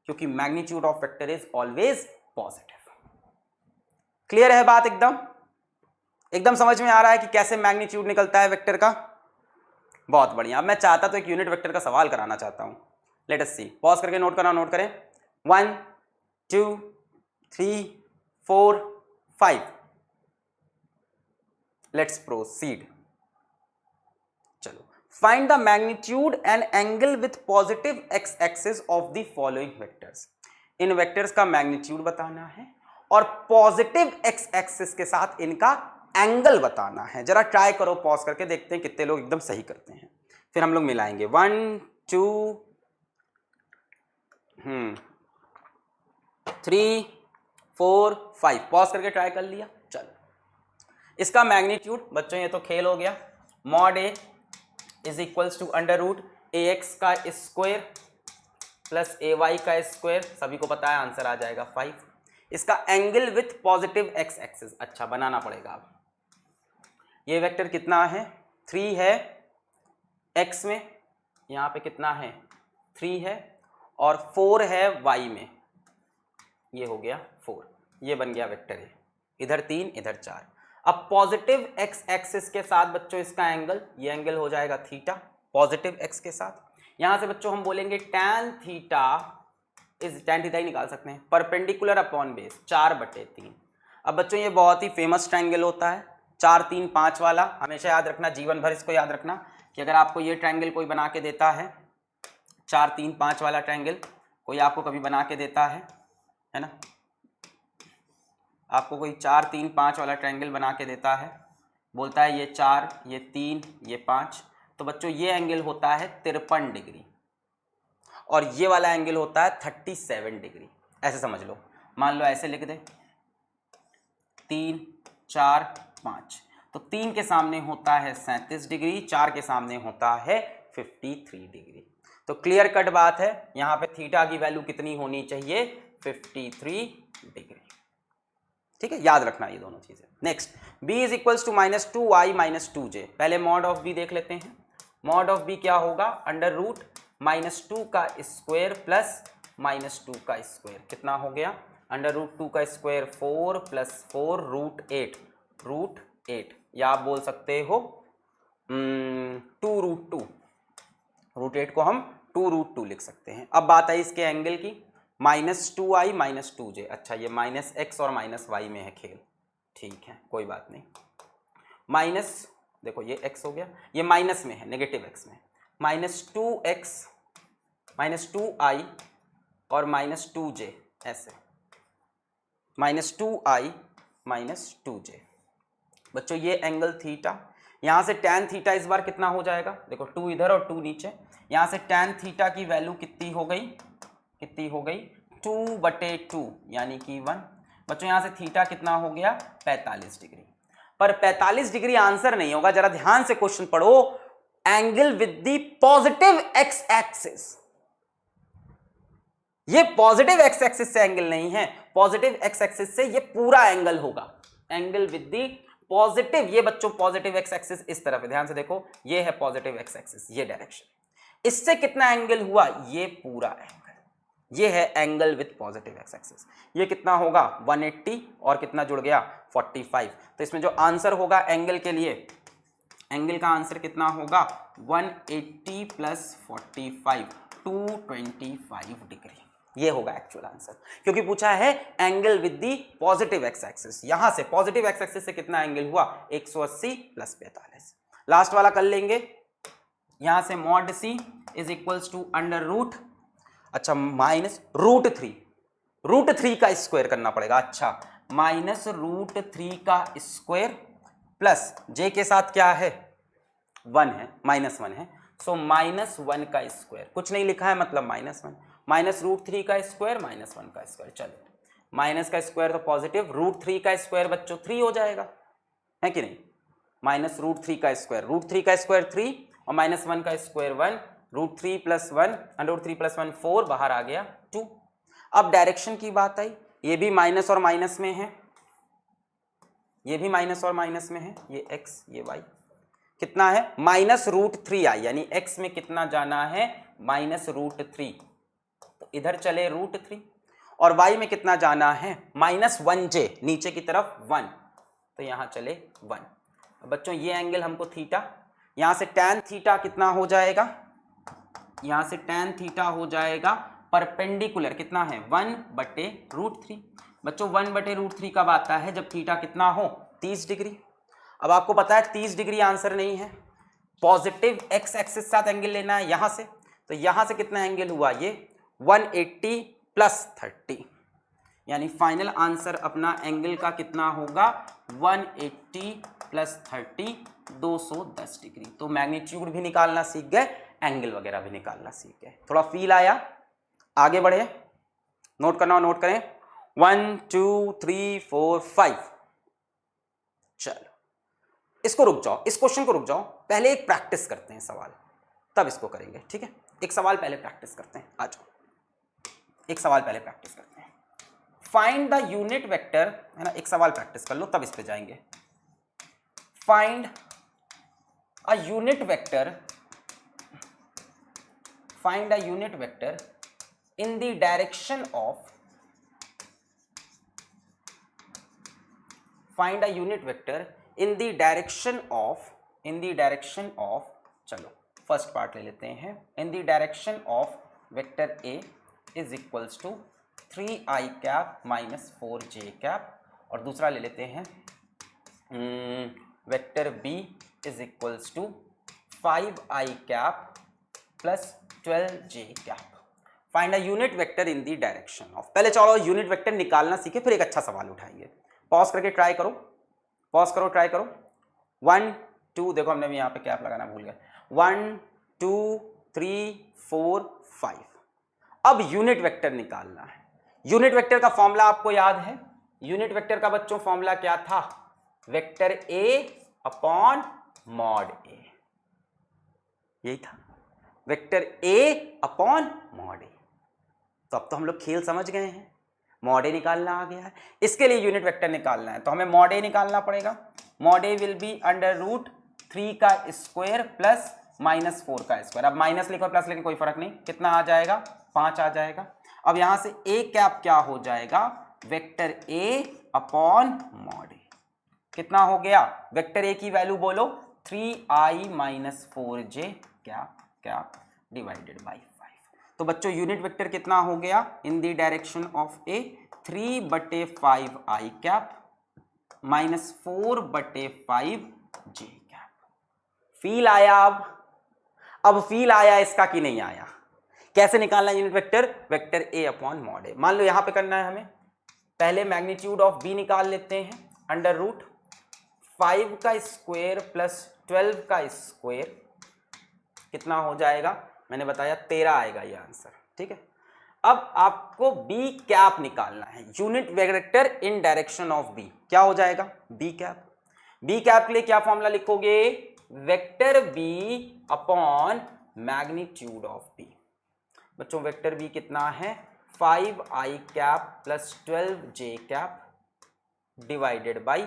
क्योंकि magnitude of vector is always positive. Clear है बात, एकदम समझ में आ रहा है कि कैसे मैग्नीट्यूड निकलता है वेक्टर का। बहुत बढ़िया। अब मैं चाहता तो एक यूनिट वेक्टर का सवाल कराना चाहता हूं, लेट अस सी। पॉज करके नोट करें 1 2 3 4 5। Let's proceed. चलो, find the magnitude and angle with positive X axis of the following vectors. इन वेक्टर्स का मैग्नीट्यूड बताना है और पॉजिटिव एक्स एक्सिस के साथ इनका एंगल बताना है। जरा ट्राई करो, पॉज करके देखते हैं कितने लोग एकदम सही करते हैं, फिर हम लोग मिलाएंगे। 1 2 3 4 5। पॉज करके ट्राई कर लिया। चलो, इसका मैग्नीट्यूड बच्चों ये तो खेल हो गया। Mod A is equals to under root A X का स्क्वायर प्लस ए वाई का स्क्वायर, सभी को पता है आंसर आ जाएगा 5। इसका angle with positive X axis, अच्छा बनाना पड़ेगा। अब ये वेक्टर कितना है, 3 है एक्स में, यहाँ पे कितना है 3 है, और 4 है वाई में, ये हो गया 4, ये बन गया वेक्टर ए। इधर 3 इधर 4। अब पॉजिटिव एक्स एक्सिस के साथ बच्चों इसका एंगल, ये एंगल हो जाएगा थीटा पॉजिटिव एक्स के साथ। यहां से बच्चों हम बोलेंगे tan theta is, tan theta ही निकाल सकते हैं, परपेंडिकुलर अपॉन बेस 4/3। अब बच्चों ये बहुत ही फेमस ट्रायंगल होता है 4 3 5 वाला, हमेशा याद रखना, जीवन भर इसको याद रखना कि अगर आपको ये ट्रायंगल कोई बना के देता है 4 3 5 वाला ट्रायंगल, कोई आपको कभी बना के देता है ना, आपको कोई 4 3 5 वाला ट्रायंगल बना के देता है, बोलता है ये 4 ये 3 ये 5, तो बच्चों ये एंगल होता है 53 डिग्री और ये वाला एंगल होता है 37 डिग्री। ऐसे समझ लो, मान लो ऐसे लिख दे 3 4 5, तो 3 के सामने होता है 37 डिग्री, 4 के सामने होता है 53 डिग्री। तो क्लियर कट बात है, यहाँ पे थीटा की वैल्यू कितनी होनी चाहिए 53 डिग्री। ठीक है, याद रखना ये दोनों चीजें। Next, b is equals to -2i - 2j। पहले मॉड ऑफ b देख लेते हैं। मॉड ऑफ b क्या होगा, अंडर रूट -2 का स्क्वायर प्लस -2 का स्क्वायर, कितना हो गया, अंडर रूट 2 का स्क्वायर 4 + 4 √8, या आप बोल सकते हो 2√2, √8 को हम 2√2 लिख सकते हैं। अब बात आई इसके एंगल की, -2i - 2j। अच्छा, ये -x और -y में है खेल, ठीक है, कोई बात नहीं। माइनस, देखो ये x हो गया, ये माइनस में है, नेगेटिव x में, -2x -2i और -2j, ऐसे -2i - 2j। बच्चों ये एंगल थीटा, यहां से tan थीटा इस बार कितना हो जाएगा, देखो 2 इधर और 2 नीचे, यहां से tan थीटा की वैल्यू कितनी हो गई, 2/2 यानी कि 1। बच्चों यहां से थीटा कितना हो गया, 45 डिग्री। पर 45 डिग्री आंसर नहीं होगा, जरा ध्यान से क्वेश्चन पढ़ो। Angle with the positive X axis, ये पॉजिटिव एक्स एक्सिस से एंगल नहीं है, पॉजिटिव एक्स एक्सिस से ये पूरा एंगल होगा। एंगल विद द पॉजिटिव, ये बच्चों पॉजिटिव एक्स एक्सिस इस तरफ है, ध्यान से देखो, ये है पॉजिटिव एक्स एक्सिस, ये डायरेक्शन, इससे कितना एंगल हुआ, ये पूरा एंगल, ये है angle with positive X axis. ये कितना होगा 180 और कितना जुड़ गया 45। तो इसमें जो आंसर होगा एंगल के लिए, एंगल का आंसर कितना होगा 180 + 45, 225 डिग्री। ये होगा एक्चुअल आंसर, क्योंकि पूछा है angle with the positive X axis. यहां से पॉजिटिव एक्स एक्सिस से कितना एंगल हुआ 180 + 45। लास्ट वाला कर लेंगे, यहां से mod c is equals to under root, अच्छा -√3, √3 का स्क्वायर करना पड़ेगा, अच्छा -√3 का स्क्वायर प्लस j के साथ क्या है 1 है, -1 है, सो -1 का स्क्वायर, कुछ नहीं लिखा है मतलब -1, -√3 का स्क्वायर -1 का स्क्वायर। चलो, माइनस का स्क्वायर तो पॉजिटिव, √3 का स्क्वायर बच्चों 3 हो जाएगा, है कि नहीं, -√3 का स्क्वायर, √3 का स्क्वायर 3 और -1 का स्क्वायर 1, √3 + 1, √3 + 1 4, बाहर आ गया 2। अब डायरेक्शन की बात आई, ये भी माइनस और माइनस में है, ये भी माइनस और माइनस में है, ये x ये y, कितना है -√3i, यानी x में कितना जाना है -√3, तो इधर चले √3, और y में कितना जाना है -1j, नीचे की तरफ 1, तो यहां चले 1। बच्चों ये एंगल हमको थीटा, यहां से tan थीटा कितना हो जाएगा, यहां से tan थीटा हो जाएगा परपेंडिकुलर, कितना है 1/√3। बच्चों 1/√3 कब आता है, जब थीटा कितना हो 30 डिग्री। अब आपको पता है 30 डिग्री आंसर नहीं है, पॉजिटिव एक्स एक्सिस साथ एंगल लेना है यहां से, तो यहां से कितना एंगल हुआ ये 180 + 30, यानी फाइनल आंसर अपना एंगल का कितना होगा 180 + 30, 210 डिग्री। तो मैग्नीट्यूड भी निकालना सीख गए, एंगल वगैरह भी निकालना सीख गए, थोड़ा फील आया। आगे बढ़े, नोट करना हो नोट करें, 1 2 3 4 5। चलो इसको रुक जाओ, इस क्वेश्चन को रुक जाओ, पहले एक प्रैक्टिस करते हैं सवाल, तब इसको करेंगे, ठीक है। एक सवाल पहले प्रैक्टिस करते हैं, आ जाओ, एक सवाल पहले प्रैक्टिस करते हैं। फाइंड द यूनिट वेक्टर, है ना, एक सवाल प्रैक्टिस कर लो तब इस पे जाएंगे। Find a unit vector, find a unit vector in the direction of, find a unit vector in the direction of, in the direction of, चलो फर्स्ट पार्ट ले लेते हैं, in the direction of vector A is equals to 3i cap - 4j cap, और दूसरा ले लेते हैं vector B is equals to 5i cap + 12j cap। Find a unit vector in the direction of. पहले चलो यूनिट वेक्टर निकालना सीखे, फिर एक अच्छा सवाल उठाएंगे। पॉज करके ट्राई करो, पॉज करो, ट्राई करो। 1 2, देखो हमने भी यहाँ पे कैप लगाना भूल गए, 1 2 3 4 5। अब यूनिट वेक्टर निकालना है। यूनिट वेक्टर का फॉर्मूला आपको याद है, यूनिट वेक्टर का बच्चों फॉर्मूला क्या था, vector A upon mod A, यही था, vector A upon mod A। तो अब तो हम लोग खेल समझ गए हैं। मॉड ए निकालना आ गया है। इसके लिए यूनिट वेक्टर निकालना है तो हमें मॉड ए निकालना पड़ेगा। Mod A will be under root 3 का स्क्वायर प्लस माइनस 4 का स्क्वायर। अब माइनस लिखो प्लस लिखो कोई फर्क नहीं, कितना आ जाएगा 5 आ जाएगा। अब यहां से ए कैप क्या हो जाएगा, वेक्टर ए अपॉन मॉड ए। कितना हो गया, वेक्टर ए की वैल्यू बोलो 3i minus 4j cap divided by 5। तो बच्चों यूनिट वेक्टर कितना हो गया इन the direction of A 3/5i cap minus 4/5j cap. Feel आया? अब फील आया इसका कि नहीं आया? कैसे निकालना है unit vector, vector A upon mod A. मान लो यहां पे करना है हमें, पहले मैग्नीट्यूड ऑफ बी निकाल लेते हैं, अंडर रूट 5 का स्क्वायर प्लस 12 का स्क्वायर कितना हो जाएगा, मैंने बताया 13 आएगा ये आंसर, ठीक है। अब आपको बी कैप निकालना है, unit vector in direction of B. क्या हो जाएगा बी कैप। बी कैप के लिए क्या फॉर्मूला लिखोगे, vector B upon magnitude of B. बच्चों वेक्टर बी कितना है 5i cap plus 12j cap divided by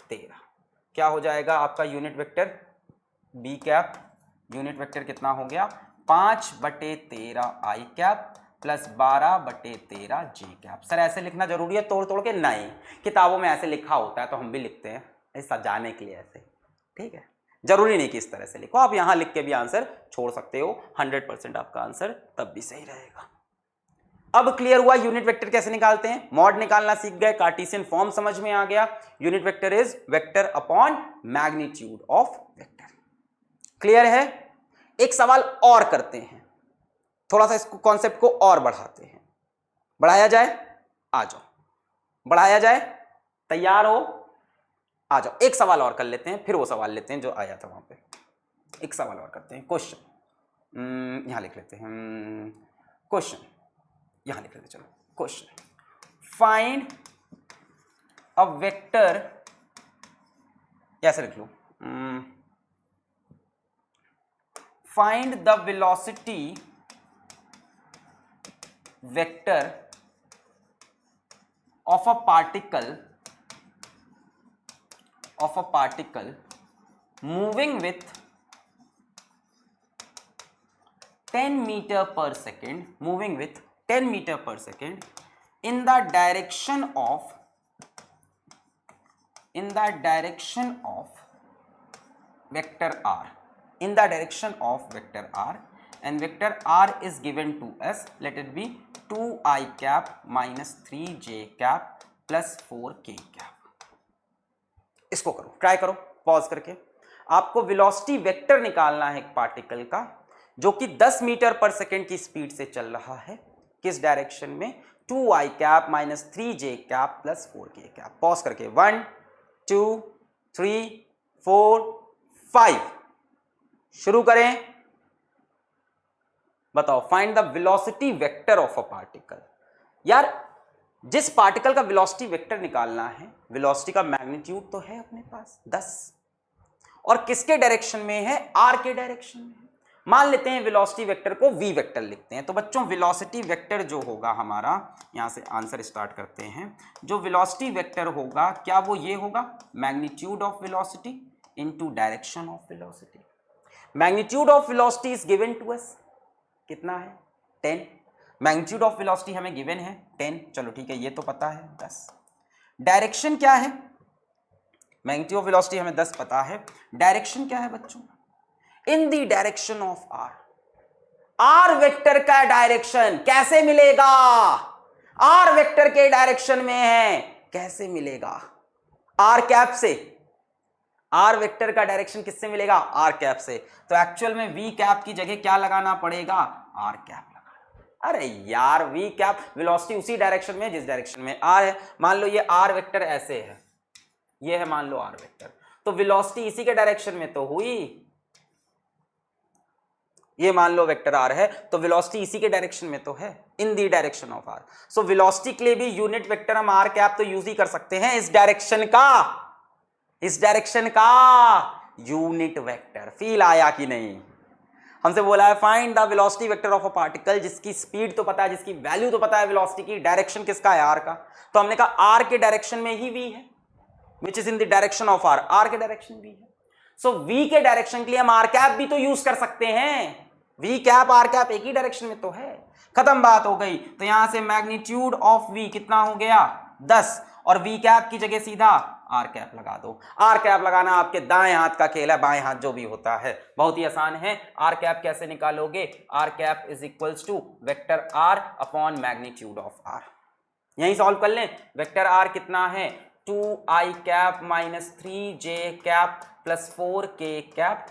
13। क्या हो जाएगा आपका unit vector B cap, unit vector कितना हो गया 5/13i cap plus 12/13j cap. Sir ऐसे लिखना जरूरी है तोड़ तोड़ के? नहीं, किताबों में ऐसे लिखा होता है तो हम भी लिखते हैं ऐसा जाने के लिए ऐसे, ठीक है। जरूरी नहीं कि इस तरह से लिखो, आप यहां लिख के भी आंसर छोड़ सकते हो, 100% आपका आंसर तब भी सही रहेगा। अब क्लियर हुआ यूनिट वेक्टर कैसे निकालते हैं, मॉड निकालना सीख गए, कार्टेशियन फॉर्म समझ में आ गया। Unit vector is vector upon magnitude of vector. Clear है? एक सवाल और करते हैं, थोड़ा सा इसको कॉन्सेप्ट को और बढ़ाते हैं। बढ़ाया जाए? आ जाओ, बढ़ाया जाए, तैयार हो? आ जाओ, एक सवाल और कर लेते हैं, फिर वो सवाल लेते हैं जो आया था वहां पे। एक सवाल और करते हैं, क्वेश्चन यहां लिख लेते हैं, क्वेश्चन यहां लिख लेते हैं, चलो क्वेश्चन, फाइंड अ वेक्टर, ऐसे लिख लो, find the velocity vector of a particle moving with 10 meter per second, moving with 10 meter per second in the direction of vector r, in the direction of vector r, and vector r is given to us, let it be 2i cap minus 3j cap plus 4k cap। इसको करो, try करो pause करके। आपको velocity vector निकालना है एक particle का जो कि 10 मीटर पर सेकेंड की स्पीड से चल रहा है, किस डायरेक्शन में, 2i cap minus 3j cap plus 4k cap. Pause करके 1 2 3 4 5 शुरू करें। बताओ, find the velocity vector of a particle. यार जिस पार्टिकल का वेलोसिटी वेक्टर निकालना है, वेलोसिटी का मैग्नीट्यूड तो है अपने पास 10, और किसके डायरेक्शन में है, आर के डायरेक्शन में है। मान लेते हैं वेलोसिटी वेक्टर को वी वेक्टर लिखते हैं। तो बच्चों वेलोसिटी वेक्टर जो होगा हमारा, यहां से आंसर स्टार्ट करते हैं, जो वेलोसिटी वेक्टर होगा क्या वो ये होगा, magnitude of velocity into direction of velocity. Magnitude of velocity is given to us, कितना है 10, मैग्नीट्यूड ऑफ वेलोसिटी हमें गिवन है 10, चलो ठीक है ये तो पता है 10। डायरेक्शन क्या है, मैग्नीट्यूड ऑफ वेलोसिटी हमें 10 पता है, डायरेक्शन क्या है बच्चों, in the direction of R. R vector का डायरेक्शन कैसे मिलेगा, आर वेक्टर के डायरेक्शन में है, कैसे मिलेगा, आर कैप से। आर वेक्टर का डायरेक्शन किससे मिलेगा, आर कैप से। तो एक्चुअल में वी कैप की जगह क्या लगाना पड़ेगा, आर कैप। अरे यार वी कैप वेलोसिटी उसी डायरेक्शन में जिस डायरेक्शन में आर है। मान लो ये आर वेक्टर ऐसे है, ये है मान लो आर वेक्टर, तो वेलोसिटी इसी के डायरेक्शन में तो हुई। ये मान लो वेक्टर आर है तो वेलोसिटी इसी के डायरेक्शन में तो है, in the direction of R. So velocity के लिए भी यूनिट वेक्टर हम आर कैप तो यूज ही कर सकते हैं, इस डायरेक्शन का यूनिट वेक्टर। फील आया कि नहीं? हमसे बोला है find the velocity vector of a particle, जिसकी स्पीड तो पता है, जिसकी वैल्यू तो पता है वेलोसिटी की, डायरेक्शन किसका है, आर का। तो हमने कहा आर के डायरेक्शन में ही v है, which is in the direction of R, R के डायरेक्शन v है। सो v के डायरेक्शन के लिए हम आर कैप भी तो यूज कर सकते हैं, v कैप आर कैप एक ही डायरेक्शन में तो है, खत्म बात हो गई। तो यहां से मैग्नीट्यूड ऑफ v कितना हो गया 10, और v कैप की जगह सीधा आर कैप लगा दो। आर कैप लगाना आपके दाएं हाथ का खेल है, बाएं हाथ जो भी होता है बहुत ही आसान है। आर कैप कैसे निकालोगे, R cap is equals to vector R upon magnitude of R. यही सॉल्व कर लें। वेक्टर आर कितना है 2i cap minus 3j cap plus 4k cap,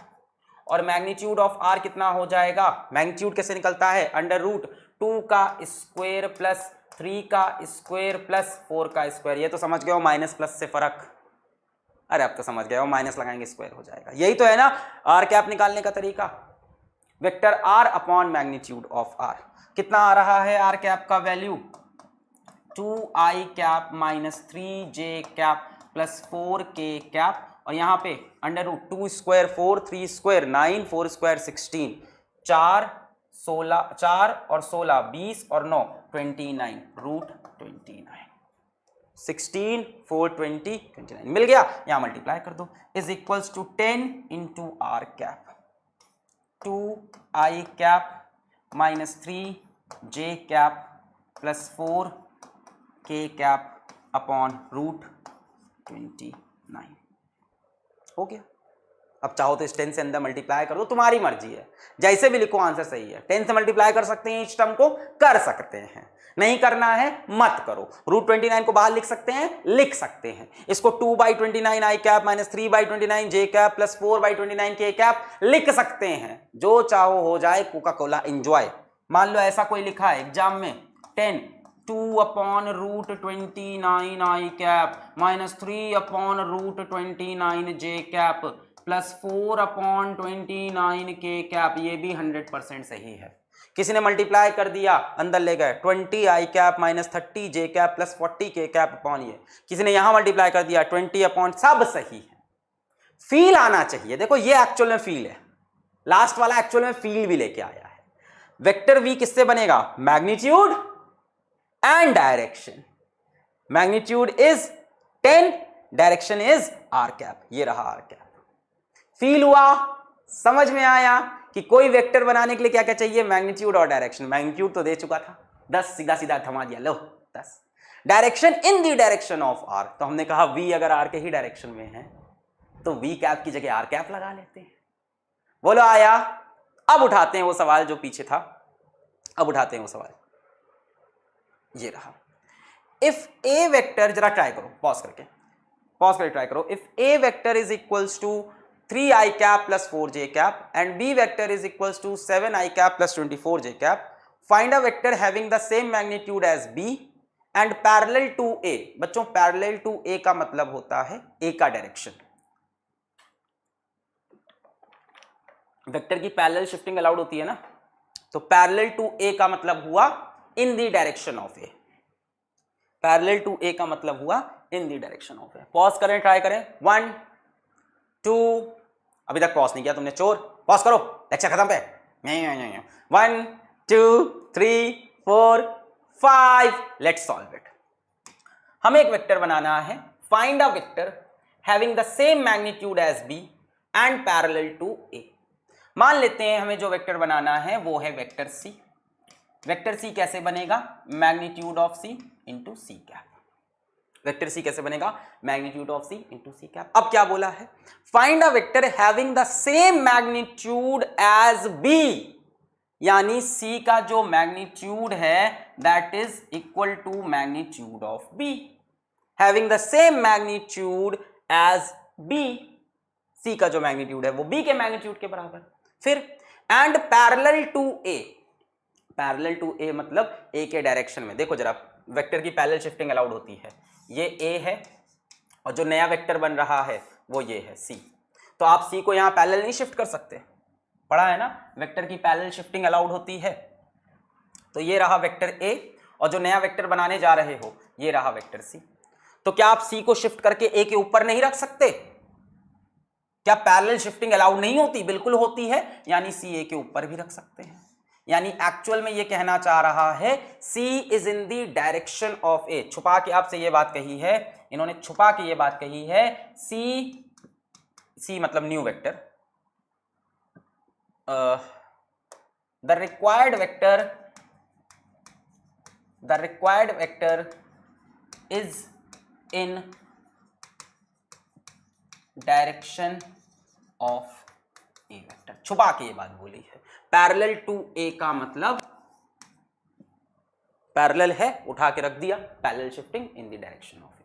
और मैग्नीट्यूड ऑफ आर कितना हो जाएगा, मैग्नीट्यूड कैसे निकलता है, अंडर रूट 2 का स्क्वायर प्लस 3 का स्क्वायर प्लस 4 का स्क्वायर। ये तो समझ गए हो माइनस प्लस से फर्क, अरे अब तो समझ गए हो, माइनस लगाएंगे स्क्वायर हो जाएगा। यही तो है ना आर कैप निकालने का तरीका, vector R upon magnitude of R. कितना आ रहा है आर कैप का value 2i cap minus 3j cap plus 4k cap, और यहाँ पे under root 2 square 4, 3 square 9, 4 square 16, 4 16, 4 और 16 20 और 9 29, रूट 29, 16 4 20 29 मिल गया। यहां मल्टीप्लाई कर दो, is equals to 10 into R cap 2i cap minus 3j cap plus 4k cap upon root 29 हो गया। अब चाहो तो इस 10 से अंदर मल्टीप्लाई कर दो, तुम्हारी मर्जी है, जैसे भी लिखो आंसर सही है। 10 से मल्टीप्लाई कर सकते हैं, इस टर्म को कर सकते हैं, नहीं करना है मत करो। रूट 29 को बाहर लिख सकते हैं, लिख सकते हैं। इसको 2/29 आई कैप माइनस 3/29 जे कैप प्लस 4/29 के कैप लिख सकते हैं, जो चाहो हो जाए, कोका कोला एंजॉय। मान लो ऐसा कोई लिखा है एग्जाम में 10 2 अपॉन रूट 29 आई कैप माइनस 3 अपॉन रूट 29 जे कैप प्लस 4 अपॉन 29 के कैप, ये भी 100% सही है। किसी ने मल्टीप्लाई कर दिया, अंदर ले गए 20 आई कैप माइनस 30 जे कैप प्लस 40 के कैप अपॉन ये, किसी ने यहां मल्टीप्लाई कर दिया 20 अपॉन, सब सही है। फील आना चाहिए, देखो ये एक्चुअल में फील है, लास्ट वाला एक्चुअल में फील भी लेके आया है। वेक्टर वी किससे बनेगा, magnitude and direction. Magnitude is 10, direction is R cap, ये रहा आर कैप। फील हुआ, समझ में आया कि कोई वेक्टर बनाने के लिए क्या क्या चाहिए, मैग्नीट्यूड और डायरेक्शन। मैग्नीट्यूड तो दे चुका था 10, सीधा सीधा थमा दिया, लो 10। Direction in the direction of R, तो हमने कहा वी अगर आर के ही डायरेक्शन में है तो वी कैप की जगह आर कैप लगा लेते हैं। बोलो आया। अब उठाते हैं वो सवाल जो पीछे था, अब उठाते हैं वो सवाल, ये रहा। इफ ए वेक्टर, जरा ट्राई करो पॉज करके ट्राई करो। If a vector is equals to 3i cap plus 4j cap and b vector is equals to 7i cap plus 24j cap, find a vector having the same magnitude as b and parallel to a। बच्चों parallel to a का मतलब होता है a का direction. Vector की parallel shifting allowed होती है ना, तो parallel to a का मतलब हुआ in the direction of a, parallel to a का मतलब हुआ in the direction of a। Pause करें, ट्राई करें, 1 2, अभी तक पॉज नहीं किया तुमने, चोर, पॉज करो, लेक्चर खत्म पे। 1 2 3 4 5, लेट्स सॉल्व इट। हमें एक वेक्टर बनाना है, find a vector having the same magnitude as B and parallel to A. मान लेते हैं हमें जो वेक्टर बनाना है वो है वेक्टर सी। वेक्टर सी कैसे बनेगा, magnitude of C into C cap. Vector C कैसे बनेगा, magnitude of C into C cap. अब क्या बोला है, find a vector having the same magnitude as B, यानी सी का जो मैग्नीट्यूड है that is equal to magnitude of B, having the same magnitude as B. C का जो मैग्नीट्यूड है वो बी के मैग्नीट्यूड के बराबर। फिर and parallel to A, parallel to A मतलब ए के डायरेक्शन में। देखो जरा, वेक्टर की पैरेलल शिफ्टिंग अलाउड होती है, ये ए है और जो नया वेक्टर बन रहा है वो ये है सी, तो आप सी को यहां पैरेलल नहीं शिफ्ट कर सकते, पढ़ा है ना, वेक्टर की पैरेलल शिफ्टिंग अलाउड होती है। तो ये रहा वेक्टर ए और जो नया वेक्टर बनाने जा रहे हो ये रहा वेक्टर सी। तो क्या आप सी को शिफ्ट करके ए के ऊपर नहीं रख सकते, क्या पैरेलल शिफ्टिंग अलाउड नहीं होती? बिल्कुल होती है, यानी सी ए के ऊपर भी रख सकते हैं। यानी एक्चुअल में ये कहना चाह रहा है C is in the direction of A. छुपा के आपसे ये बात कही है, इन्होंने छुपा के ये बात कही है, सी मतलब new vector, the required vector is in direction of A vector. छुपा के ये बात बोली है। पैरेलल टू ए का मतलब पैरेलल है, उठा के रख दिया, parallel shifting in the direction of A.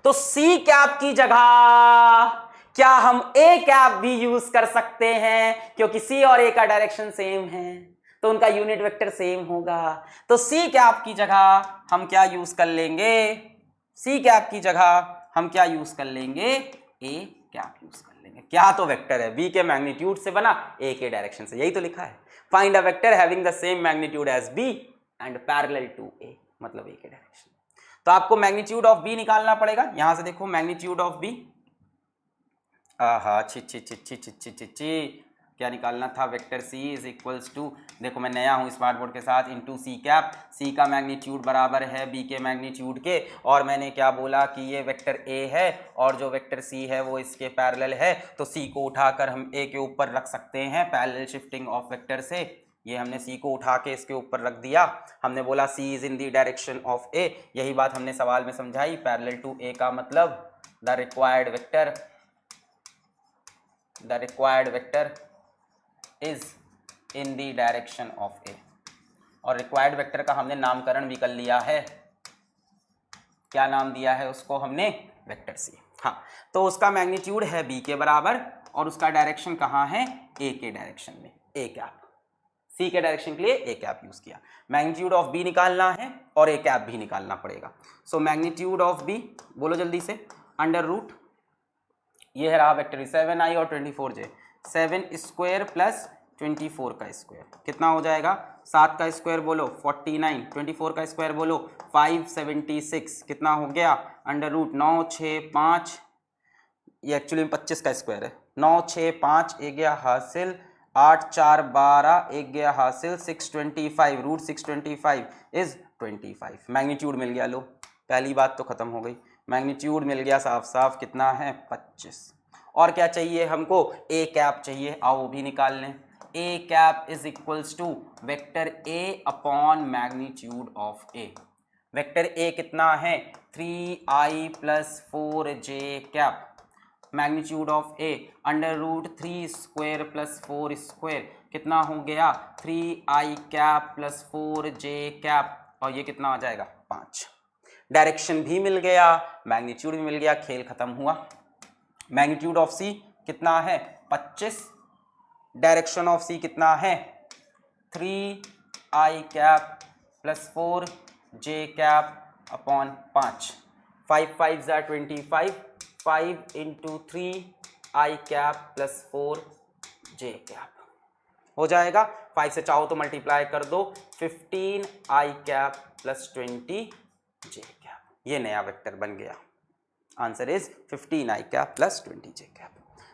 तो सी कैप की जगह क्या हम ए कैप भी यूज कर सकते हैं? क्योंकि सी और ए का डायरेक्शन सेम है तो उनका यूनिट वेक्टर सेम होगा। तो सी कैप की जगह हम क्या यूज कर लेंगे? सी कैप की जगह हम क्या यूज कर लेंगे? ए कैप यूज कर लेंगे। क्या तो वेक्टर है, बी के मैग्नीट्यूड से बना, ए के डायरेक्शन से, यही तो लिखा है। Find a vector having the same magnitude as B and parallel to A, मतलब ए के डायरेक्शन। तो आपको मैग्नीट्यूड ऑफ बी निकालना पड़ेगा। यहां से देखो मैग्नीट्यूड ऑफ बी, आहा ची क्या निकालना था? Vector C is equals to, देखो मैं नया हूँ स्मार्ट बोर्ड के साथ, इनटू सी कैप। सी का मैग्नीट्यूड बराबर है बी के मैग्नीट्यूड के, और मैंने क्या बोला कि ये वेक्टर ए है और जो वेक्टर सी है वो इसके पैरेलल है, तो सी को उठाकर हम ए के ऊपर रख सकते हैं पैरेलल शिफ्टिंग ऑफ वेक्टर से। ये हमने सी को उठा के इसके ऊपर रख दिया। हमने बोला C is in the direction of A, यही बात हमने सवाल में समझाई। पैरेलल टू ए का मतलब the required vector is in the direction of A. और रिक्वायर्ड वेक्टर का हमने नामकरण भी कर लिया है। क्या नाम दिया है उसको हमने? Vector C. हाँ, तो उसका मैग्नीट्यूड है बी के बराबर और उसका डायरेक्शन कहाँ है? ए के डायरेक्शन में, ए कैप। सी के डायरेक्शन के लिए ए कैप यूज किया। मैग्नीट्यूड ऑफ बी निकालना है और ए कैप भी निकालना पड़ेगा। सो मैग्नीट्यूड ऑफ बी बोलो जल्दी से, अंडर रूट, ये है रहा वेक्टर 7i और 24j, 7 स्क्वायर प्लस 24 का स्क्वायर कितना हो जाएगा? 7 का स्क्वायर बोलो 49, 24 का स्क्वायर बोलो 576, कितना हो गया? अंडर रूट 9 6 5, ये एक्चुअली 25 का स्क्वायर है, 9 6 5 एक गया हासिल, 8 4 12 एक गया हासिल, 625, रूट 625 इज 25। मैग्नीट्यूड मिल गया, लो पहली बात तो खत्म हो गई। मैग्नीट्यूड मिल गया साफ साफ, कितना है? 25। और क्या चाहिए हमको? ए कैप चाहिए, आओ वो भी निकाल लें। A cap is equals to vector A upon magnitude of A. Vector A कितना है? 3i plus 4j cap. Magnitude of A under root 3 square plus 4 square कितना हो गया? 3i cap plus 4j cap, और ये कितना आ जाएगा? 5। डायरेक्शन भी मिल गया, मैग्नीट्यूड भी मिल गया, खेल खत्म हुआ। मैग्नीट्यूड ऑफ सी कितना है? 25। डायरेक्शन ऑफ सी कितना है? 3i cap plus 4j cap upon 5। 5 5 ज़ा 25, 5 into 3i cap plus 4j cap हो जाएगा। 5 से चाहो तो मल्टीप्लाई कर दो, 15i cap plus 20j cap. ये नया वेक्टर बन गया। Answer is 15i cap plus 20j cap.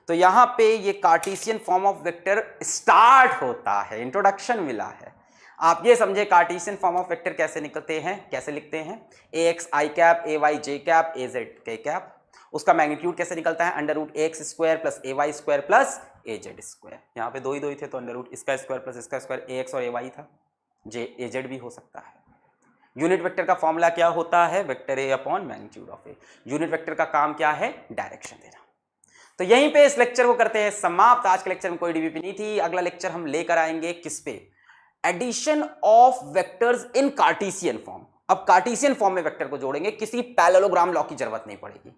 तो यहाँ पे ये Cartesian form of vector start होता है, इंट्रोडक्शन मिला है। आप ये समझे कार्टेशियन फॉर्म ऑफ वेक्टर कैसे निकलते हैं, कैसे लिखते हैं? ax i cap, ay j cap, az k cap. उसका मैग्नीट्यूड कैसे निकलता है? Under root ax square plus ay square plus az square. यहाँ पे दो ही थे तो अंडर रूट इसका स्क्वायर प्लस इसका स्क्वायर, ax और ay था, az भी हो सकता है। यूनिट वेक्टर का फॉर्मूला क्या होता है? Vector A upon magnitude of A. Unit vector का काम क्या है? डायरेक्शन देना। तो यहीं पे इस लेक्चर को करते हैं समाप्त। आज के लेक्चर में कोई डीवीपी नहीं थी। अगला लेक्चर हम लेकर आएंगे किस पे? Addition of vectors in Cartesian form. अब कार्टेशियन फॉर्म में वेक्टर को जोड़ेंगे, किसी पैरेललोग्राम लॉ की जरूरत नहीं पड़ेगी।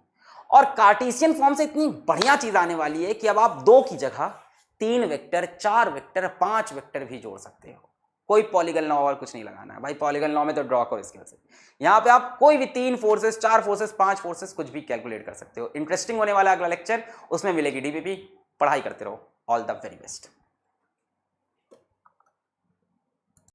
और कार्टेशियन फॉर्म से इतनी बढ़िया चीज आने वाली है कि अब आप 2 की जगह 3 वेक्टर, 4 वेक्टर, 5 वेक्टर भी जोड़ सकते हो। कोई पॉलीगन लॉ और कुछ नहीं लगाना है भाई। पॉलीगन लॉ में तो ड्रॉ करो स्केल से। यहाँ पे आप कोई भी 3 फोर्सेस, 4 फोर्सेस, 5 फोर्सेस कुछ भी कैलकुलेट कर सकते हो। इंटरेस्टिंग होने वाला अगला लेक्चर, उसमें मिलेगी डीवीपी। पढ़ाई करते रहो। All the very best.